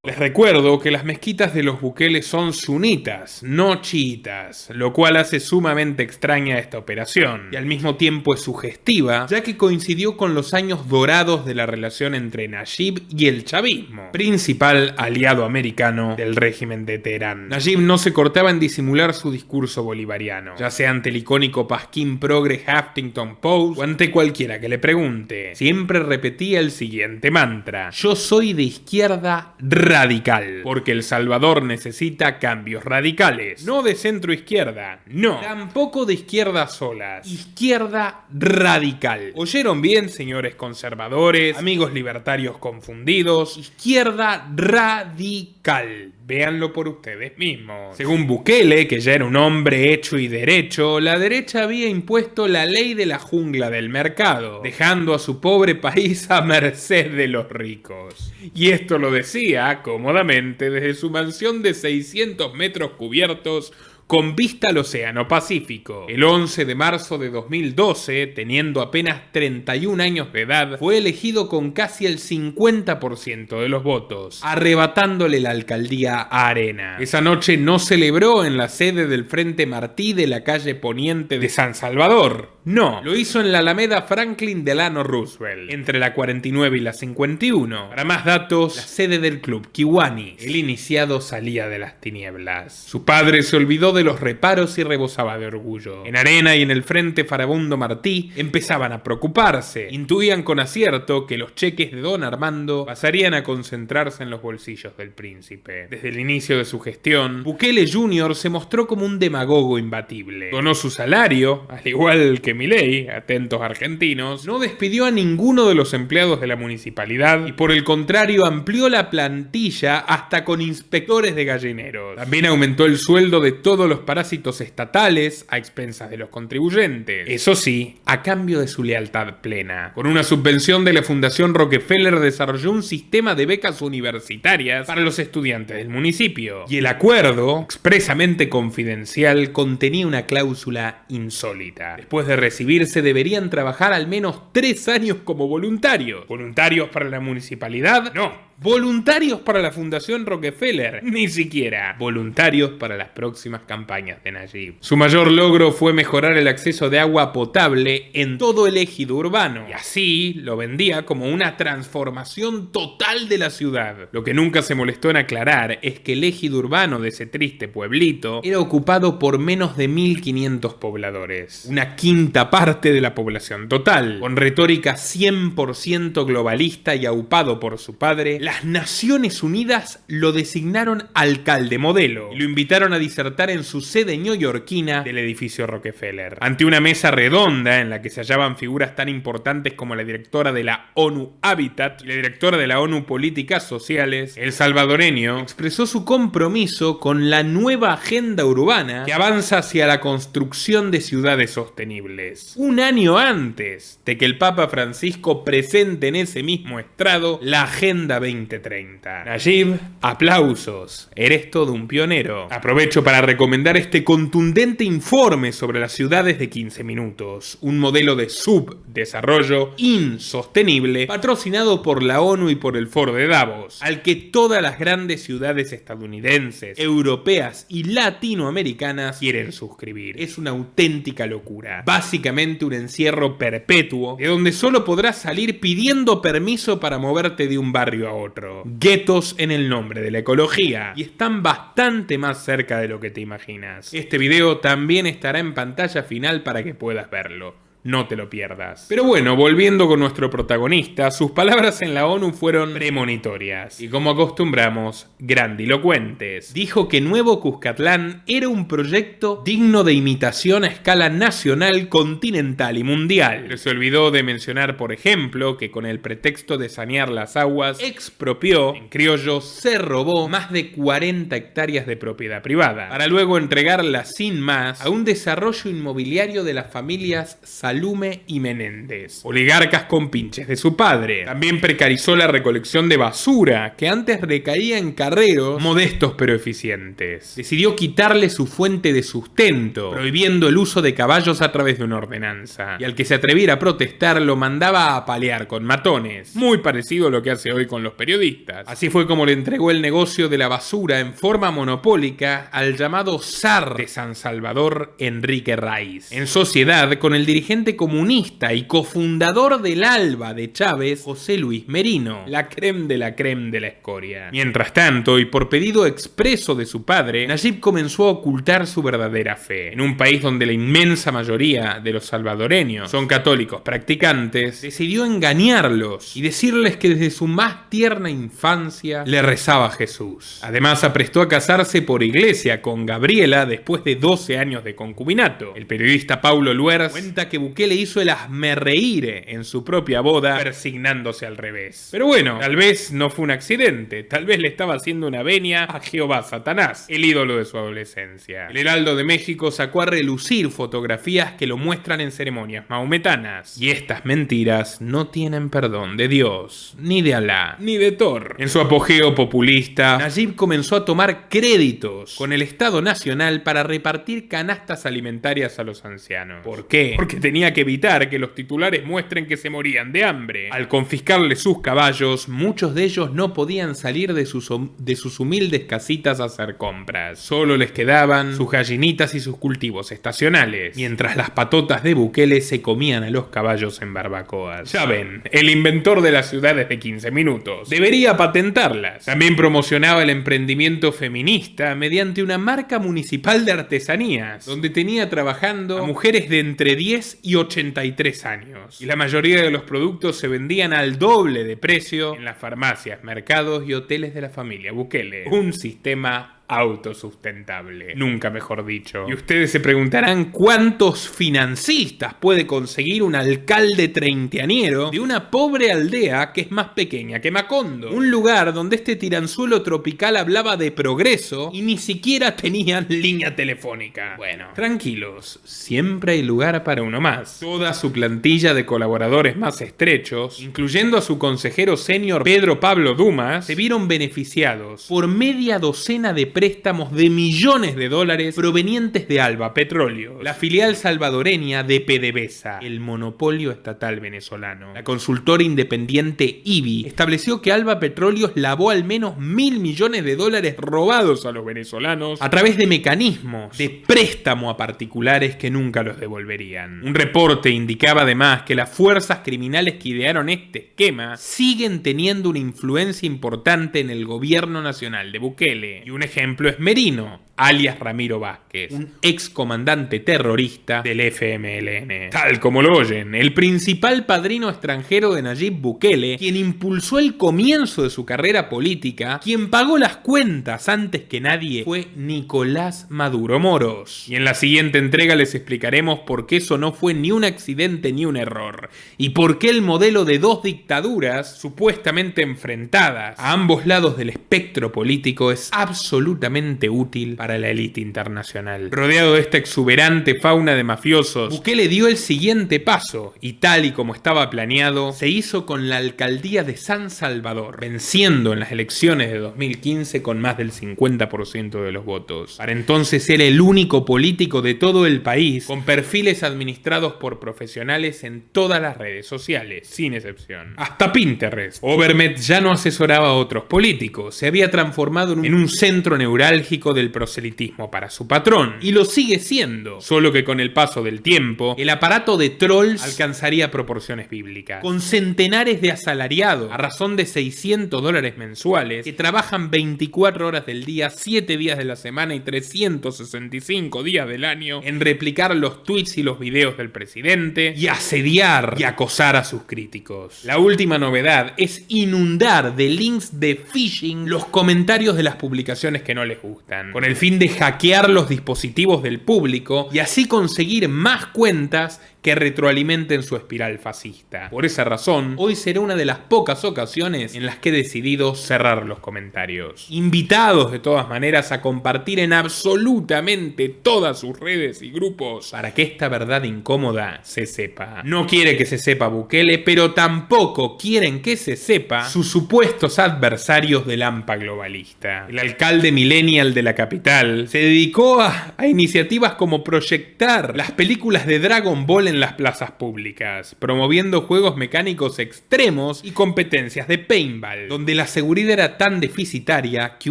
Les recuerdo que las mezquitas de los Bukele son sunitas, no chiitas, lo cual hace sumamente extraña esta operación, y al mismo tiempo es sugestiva, ya que coincidió con los años dorados de la relación entre Nayib y el chavismo, principal aliado americano del régimen de Teherán. Nayib no se cortaba en disimular su discurso bolivariano, ya sea ante el icónico pasquín progre Huffington Post o ante cualquiera que le pregunte. Siempre repetía el siguiente mantra: yo soy de izquierda radical, porque El Salvador necesita cambios radicales, no de centro izquierda, no, tampoco de izquierda solas, izquierda radical. ¿Oyeron bien, señores conservadores, amigos libertarios confundidos? Izquierda radical. Véanlo por ustedes mismos. Según Bukele, que ya era un hombre hecho y derecho, la derecha había impuesto la ley de la jungla del mercado, dejando a su pobre país a merced de los ricos. Y esto lo decía cómodamente desde su mansión de 600 metros cubiertos con vista al Océano Pacífico. El 11 de marzo de 2012, teniendo apenas 31 años de edad, fue elegido con casi el 50% de los votos, arrebatándole la alcaldía a Arena. Esa noche no celebró en la sede del Frente Martí de la calle Poniente de San Salvador. No, lo hizo en la Alameda Franklin Delano Roosevelt, entre la 49 y la 51. Para más datos, la sede del club Kiwanis. El iniciado salía de las tinieblas. Su padre se olvidó de los reparos y rebosaba de orgullo. En Arena y en el Frente Farabundo Martí empezaban a preocuparse. Intuían con acierto que los cheques de Don Armando pasarían a concentrarse en los bolsillos del príncipe. Desde el inicio de su gestión, Bukele Jr. se mostró como un demagogo imbatible. Donó su salario, al igual que Milei, atentos argentinos, no despidió a ninguno de los empleados de la municipalidad y por el contrario amplió la plantilla hasta con inspectores de gallineros. También aumentó el sueldo de todos los parásitos estatales a expensas de los contribuyentes. Eso sí, a cambio de su lealtad plena. Con una subvención de la Fundación Rockefeller desarrolló un sistema de becas universitarias para los estudiantes del municipio. Y el acuerdo, expresamente confidencial, contenía una cláusula insólita. Después de recibirse deberían trabajar al menos 3 años como voluntarios. ¿Voluntarios para la municipalidad? No. Voluntarios para la Fundación Rockefeller, ni siquiera. Voluntarios para las próximas campañas de Nayib. Su mayor logro fue mejorar el acceso de agua potable en todo el ejido urbano. Y así lo vendía como una transformación total de la ciudad. Lo que nunca se molestó en aclarar es que el ejido urbano de ese triste pueblito era ocupado por menos de 1.500 pobladores. Una quinta parte de la población total. Con retórica 100% globalista y aupado por su padre, las Naciones Unidas lo designaron alcalde modelo y lo invitaron a disertar en su sede neoyorquina del edificio Rockefeller. Ante una mesa redonda en la que se hallaban figuras tan importantes como la directora de la ONU Habitat y la directora de la ONU Políticas Sociales, el salvadoreño expresó su compromiso con la nueva agenda urbana que avanza hacia la construcción de ciudades sostenibles. Un año antes de que el Papa Francisco presente en ese mismo estrado la Agenda 2030. Nayib, aplausos. Eres todo un pionero. Aprovecho para recomendar este contundente informe sobre las ciudades de 15 minutos. Un modelo de subdesarrollo insostenible patrocinado por la ONU y por el Foro de Davos, al que todas las grandes ciudades estadounidenses, europeas y latinoamericanas quieren suscribir. Es una auténtica locura. Básicamente un encierro perpetuo de donde solo podrás salir pidiendo permiso para moverte de un barrio a otro. Guetos en el nombre de la ecología. Y están bastante más cerca de lo que te imaginas. Este video también estará en pantalla final para que puedas verlo. No te lo pierdas. Pero bueno, volviendo con nuestro protagonista, sus palabras en la ONU fueron premonitorias y, como acostumbramos, grandilocuentes. Dijo que Nuevo Cuscatlán era un proyecto digno de imitación a escala nacional, continental y mundial. Pero se olvidó de mencionar, por ejemplo, que con el pretexto de sanear las aguas, expropió, en criollo, se robó más de 40 hectáreas de propiedad privada, para luego entregarlas sin más a un desarrollo inmobiliario de las familias Salume y Menéndez, oligarcas con pinches de su padre. También precarizó la recolección de basura, que antes recaía en carreros modestos pero eficientes. Decidió quitarle su fuente de sustento, prohibiendo el uso de caballos a través de una ordenanza. Y al que se atreviera a protestar lo mandaba a apalear con matones. Muy parecido a lo que hace hoy con los periodistas. Así fue como le entregó el negocio de la basura en forma monopólica al llamado zar de San Salvador, Enrique Raiz, en sociedad con el dirigente dirigente comunista y cofundador del ALBA de Chávez, José Luis Merino, la crème de la escoria. Mientras tanto, y por pedido expreso de su padre, Nayib comenzó a ocultar su verdadera fe. En un país donde la inmensa mayoría de los salvadoreños son católicos practicantes, decidió engañarlos y decirles que desde su más tierna infancia le rezaba a Jesús. Además, aprestó a casarse por iglesia con Gabriela después de 12 años de concubinato. El periodista Paulo Luers cuenta que Bukele hizo el hazmerreír en su propia boda, persignándose al revés. Pero bueno, tal vez no fue un accidente, tal vez le estaba haciendo una venia a Jehová Satanás, el ídolo de su adolescencia. El Heraldo de México sacó a relucir fotografías que lo muestran en ceremonias mahometanas. Y estas mentiras no tienen perdón de Dios, ni de Alá, ni de Thor. En su apogeo populista, Nayib comenzó a tomar créditos con el Estado Nacional para repartir canastas alimentarias a los ancianos. ¿Por qué? Porque tenía que evitar que los titulares muestren que se morían de hambre. Al confiscarle sus caballos, muchos de ellos no podían salir de sus humildes casitas a hacer compras. Solo les quedaban sus gallinitas y sus cultivos estacionales, mientras las patotas de Bukele se comían a los caballos en barbacoas. Ya ven, el inventor de las ciudades de 15 minutos. Debería patentarlas. También promocionaba el emprendimiento feminista mediante una marca municipal de artesanías, donde tenía trabajando a mujeres de entre 10 y 83 años. Y la mayoría de los productos se vendían al doble de precio en las farmacias, mercados y hoteles de la familia Bukele. Un sistema autosustentable, nunca mejor dicho. Y ustedes se preguntarán cuántos financistas puede conseguir un alcalde treintañero de una pobre aldea que es más pequeña que Macondo, un lugar donde este tiranzuelo tropical hablaba de progreso y ni siquiera tenían línea telefónica. Bueno, tranquilos, siempre hay lugar para uno más. Toda su plantilla de colaboradores más estrechos, incluyendo a su consejero senior Pedro Pablo Dumas, se vieron beneficiados por media docena de préstamos de millones de dólares provenientes de Alba Petróleos, la filial salvadoreña de PDVSA, el monopolio estatal venezolano. La consultora independiente IBI estableció que Alba Petróleos lavó al menos 1.000 millones de dólares robados a los venezolanos a través de mecanismos de préstamo a particulares que nunca los devolverían. Un reporte indicaba además que las fuerzas criminales que idearon este esquema siguen teniendo una influencia importante en el gobierno nacional de Bukele. Y un ejemplo es Merino, alias Ramiro Vázquez, un excomandante terrorista del FMLN. Tal como lo oyen, el principal padrino extranjero de Nayib Bukele, quien impulsó el comienzo de su carrera política, quien pagó las cuentas antes que nadie, fue Nicolás Maduro Moros. Y en la siguiente entrega les explicaremos por qué eso no fue ni un accidente ni un error, y por qué el modelo de dos dictaduras supuestamente enfrentadas a ambos lados del espectro político es absolutamente útil para la élite internacional. Rodeado de esta exuberante fauna de mafiosos, Bukele dio el siguiente paso y tal y como estaba planeado, se hizo con la alcaldía de San Salvador, venciendo en las elecciones de 2015 con más del 50% de los votos. Para entonces era el único político de todo el país con perfiles administrados por profesionales en todas las redes sociales, sin excepción. Hasta Pinterest. Overmet ya no asesoraba a otros políticos, se había transformado en un centro neurálgico del proselitismo para su patrón, y lo sigue siendo, solo que con el paso del tiempo, el aparato de trolls alcanzaría proporciones bíblicas, con centenares de asalariados a razón de $600 mensuales, que trabajan 24 horas del día, 7 días de la semana y 365 días del año en replicar los tweets y los videos del presidente, y asediar y acosar a sus críticos. La última novedad es inundar de links de phishing los comentarios de las publicaciones que no les gustan, con el fin de hackear los dispositivos del público y así conseguir más cuentas que retroalimenten su espiral fascista. Por esa razón, hoy será una de las pocas ocasiones en las que he decidido cerrar los comentarios. Invitados de todas maneras a compartir en absolutamente todas sus redes y grupos para que esta verdad incómoda se sepa. No quiere que se sepa Bukele, pero tampoco quieren que se sepa sus supuestos adversarios del AMPA globalista. El alcalde millennial de la capital se dedicó a iniciativas como proyectar las películas de Dragon Ball en las plazas públicas, promoviendo juegos mecánicos extremos y competencias de paintball, donde la seguridad era tan deficitaria que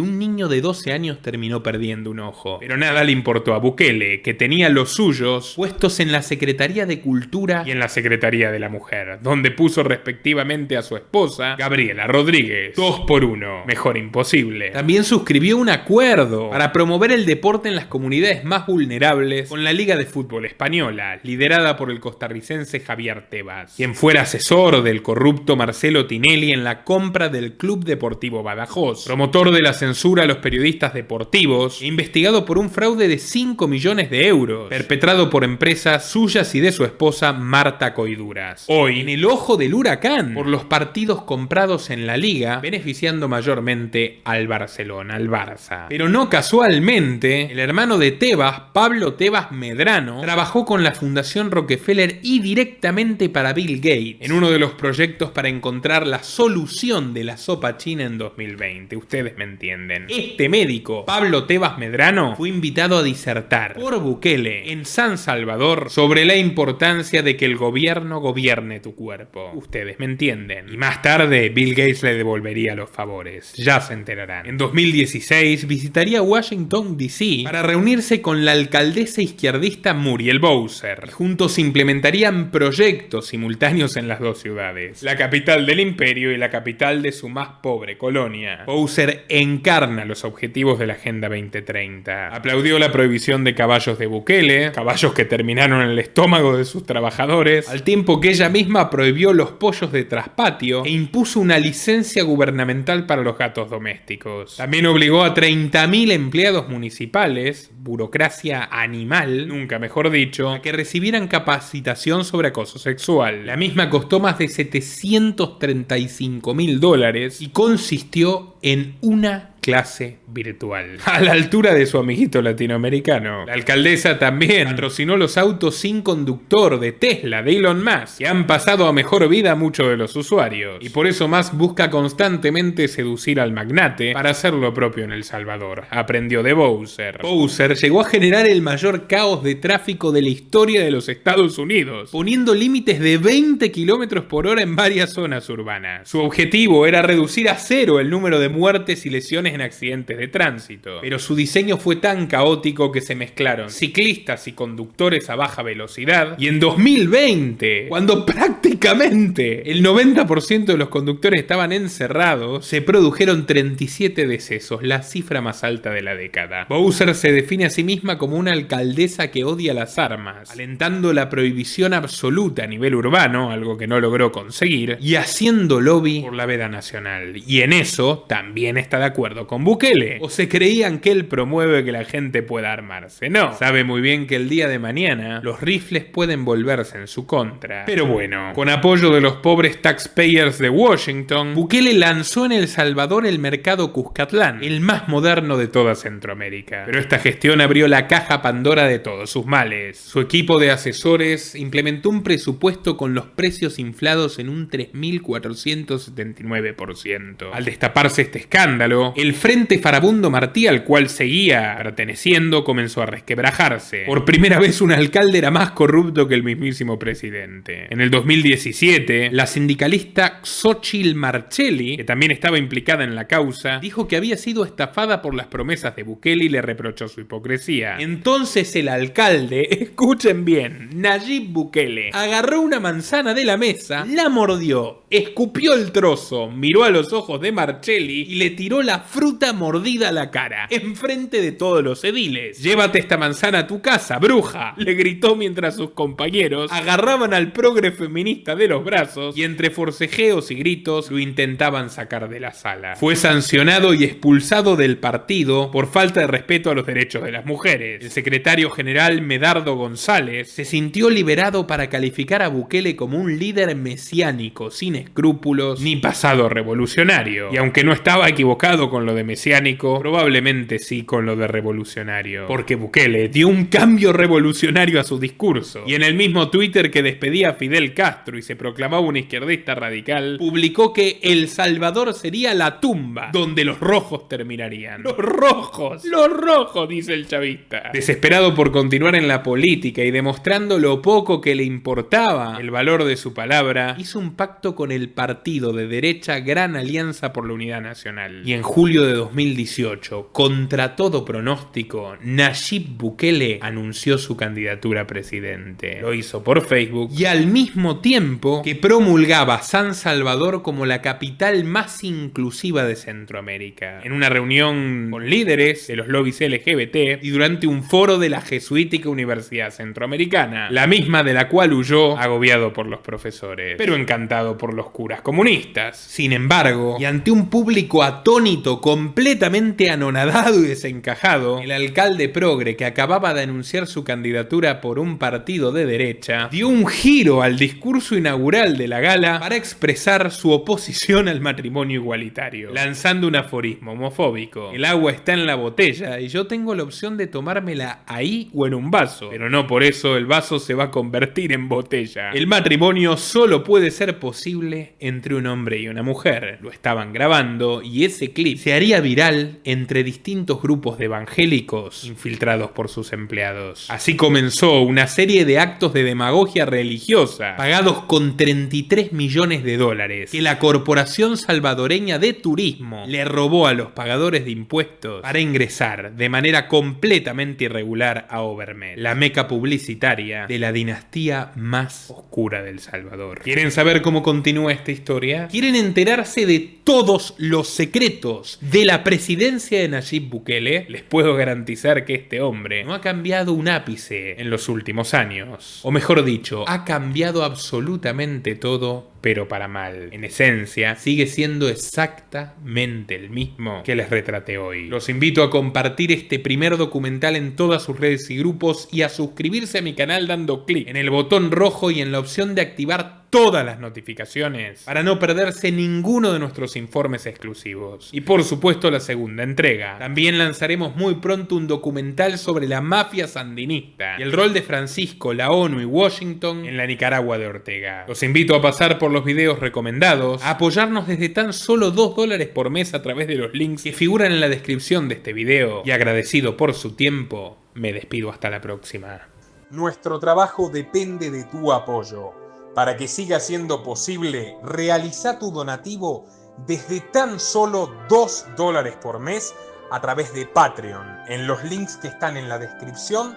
un niño de 12 años terminó perdiendo un ojo. Pero nada le importó a Bukele, que tenía los suyos puestos en la Secretaría de Cultura y en la Secretaría de la Mujer, donde puso respectivamente a su esposa, Gabriela Rodríguez. 2 por 1. Mejor imposible. También suscribió un acuerdo para promover el deporte en las comunidades más vulnerables con la Liga de Fútbol Española, liderada por el costarricense Javier Tebas, quien fuera asesor del corrupto Marcelo Tinelli en la compra del Club Deportivo Badajoz, promotor de la censura a los periodistas deportivos e investigado por un fraude de 5 millones de euros, perpetrado por empresas suyas y de su esposa Marta Coiduras. Hoy, en el ojo del huracán por los partidos comprados en la Liga, beneficiando mayormente al Barcelona, al Barça. Pero no casualmente, el hermano de Tebas, Pablo Tebas Medrano, trabajó con la Fundación Rockefeller y directamente para Bill Gates en uno de los proyectos para encontrar la solución de la sopa china en 2020. Ustedes me entienden. Este médico, Pablo Tebas Medrano, fue invitado a disertar por Bukele en San Salvador sobre la importancia de que el gobierno gobierne tu cuerpo. Ustedes me entienden. Y más tarde, Bill Gates le devolvería los favores. Ya se enterarán. En 2016 visitaría Washington, D.C. para reunirse con la alcaldesa izquierdista Muriel Bowser. Juntos implementarían proyectos simultáneos en las dos ciudades, la capital del imperio y la capital de su más pobre colonia. Bowser encarna los objetivos de la Agenda 2030. Aplaudió la prohibición de caballos de Bukele, caballos que terminaron en el estómago de sus trabajadores, al tiempo que ella misma prohibió los pollos de traspatio e impuso una licencia gubernamental para los gatos domésticos. También obligó a 30.000 empleados municipales, burocracia animal, nunca mejor dicho, a que recibieran capacitación sobre acoso sexual. La misma costó más de $735.000 y consistió en una clase virtual, a la altura de su amiguito latinoamericano. La alcaldesa también patrocinó los autos sin conductor de Tesla, de Elon Musk, que han pasado a mejor vida a muchos de los usuarios, y por eso Musk busca constantemente seducir al magnate para hacer lo propio en El Salvador. Aprendió de Bowser. Bowser llegó a generar el mayor caos de tráfico de la historia de los Estados Unidos, poniendo límites de 20 km por hora en varias zonas urbanas. Su objetivo era reducir a 0 el número de muertes y lesiones en accidentes de tránsito, pero su diseño fue tan caótico que se mezclaron ciclistas y conductores a baja velocidad, y en 2020, cuando prácticamente el 90% de los conductores estaban encerrados, se produjeron 37 decesos, la cifra más alta de la década. Bowser se define a sí misma como una alcaldesa que odia las armas, alentando la prohibición absoluta a nivel urbano, algo que no logró conseguir, y haciendo lobby por la veda nacional. Y en eso también está de acuerdo con Bukele. ¿O se creían que él promueve que la gente pueda armarse? No. Sabe muy bien que el día de mañana los rifles pueden volverse en su contra. Pero bueno, con apoyo de los pobres taxpayers de Washington, Bukele lanzó en El Salvador el mercado Cuscatlán, el más moderno de toda Centroamérica. Pero esta gestión abrió la caja Pandora de todos sus males. Su equipo de asesores implementó un presupuesto con los precios inflados en un 3.479%. Al destaparse este escándalo, el Frente Farabundo Martí, al cual seguía perteneciendo, comenzó a resquebrajarse. Por primera vez un alcalde era más corrupto que el mismísimo presidente. En el 2017, la sindicalista Xochitl Marchelli, que también estaba implicada en la causa, dijo que había sido estafada por las promesas de Bukele y le reprochó su hipocresía. Entonces el alcalde, escuchen bien, Nayib Bukele, agarró una manzana de la mesa, la mordió, escupió el trozo, miró a los ojos de Marchelli y le tiró la fruta mordida a la cara, enfrente de todos los ediles. «Llévate esta manzana a tu casa, bruja», le gritó mientras sus compañeros agarraban al progre feminista de los brazos y entre forcejeos y gritos lo intentaban sacar de la sala. Fue sancionado y expulsado del partido por falta de respeto a los derechos de las mujeres. El secretario general Medardo González se sintió liberado para calificar a Bukele como un líder mesiánico sin escrúpulos ni pasado revolucionario. Y aunque no estaba equivocado con lo de mesiánico, probablemente sí con lo de revolucionario. Porque Bukele dio un cambio revolucionario a su discurso. Y en el mismo Twitter que despedía a Fidel Castro y se proclamaba un izquierdista radical, publicó que El Salvador sería la tumba donde los rojos terminarían. ¡Los rojos! ¡Los rojos!, dice el chavista. Desesperado por continuar en la política y demostrando lo poco que le importaba el valor de su palabra, hizo un pacto con el partido de derecha Gran Alianza por la Unidad Nacional. Y en julio de 2018, contra todo pronóstico, Nayib Bukele anunció su candidatura a presidente. Lo hizo por Facebook y al mismo tiempo que promulgaba San Salvador como la capital más inclusiva de Centroamérica. En una reunión con líderes de los lobbies LGBT y durante un foro de la Jesuítica Universidad Centroamericana, la misma de la cual huyó agobiado por los profesores, pero encantado por los curas comunistas. Sin embargo, y ante un público atónito, completamente anonadado y desencajado, el alcalde progre que acababa de anunciar su candidatura por un partido de derecha, dio un giro al discurso inaugural de la gala para expresar su oposición al matrimonio igualitario, lanzando un aforismo homofóbico: el agua está en la botella y yo tengo la opción de tomármela ahí o en un vaso, pero no por eso el vaso se va a convertir en botella. El matrimonio solo puede ser posible entre un hombre y una mujer. Lo estaban grabando y ese clip se haría viral entre distintos grupos de evangélicos infiltrados por sus empleados. Así comenzó una serie de actos de demagogia religiosa pagados con $33 millones que la Corporación Salvadoreña de Turismo le robó a los pagadores de impuestos para ingresar de manera completamente irregular a Obermed, la meca publicitaria de la dinastía más oscura del Salvador. ¿Quieren saber cómo continúa esta historia? ¿Quieren enterarse de todos los secretos de la presidencia de Nayib Bukele? Les puedo garantizar que este hombre no ha cambiado un ápice en los últimos años. O mejor dicho, ha cambiado absolutamente todo, pero para mal. En esencia, sigue siendo exactamente el mismo que les retraté hoy. Los invito a compartir este primer documental en todas sus redes y grupos y a suscribirse a mi canal dando clic en el botón rojo y en la opción de activar todas las notificaciones para no perderse ninguno de nuestros informes exclusivos. Y por supuesto la segunda entrega. También lanzaremos muy pronto un documental sobre la mafia sandinista y el rol de Francisco, la ONU y Washington en la Nicaragua de Ortega. Los invito a pasar por los videos recomendados, a apoyarnos desde tan solo $2 por mes a través de los links que figuran en la descripción de este video, y agradecido por su tiempo, me despido hasta la próxima. Nuestro trabajo depende de tu apoyo. Para que siga siendo posible, realiza tu donativo desde tan solo $2 por mes a través de Patreon, en los links que están en la descripción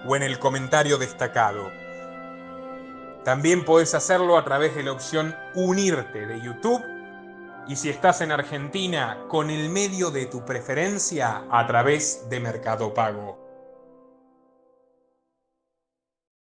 o en el comentario destacado. También podés hacerlo a través de la opción Unirte de YouTube, y si estás en Argentina, con el medio de tu preferencia a través de Mercado Pago.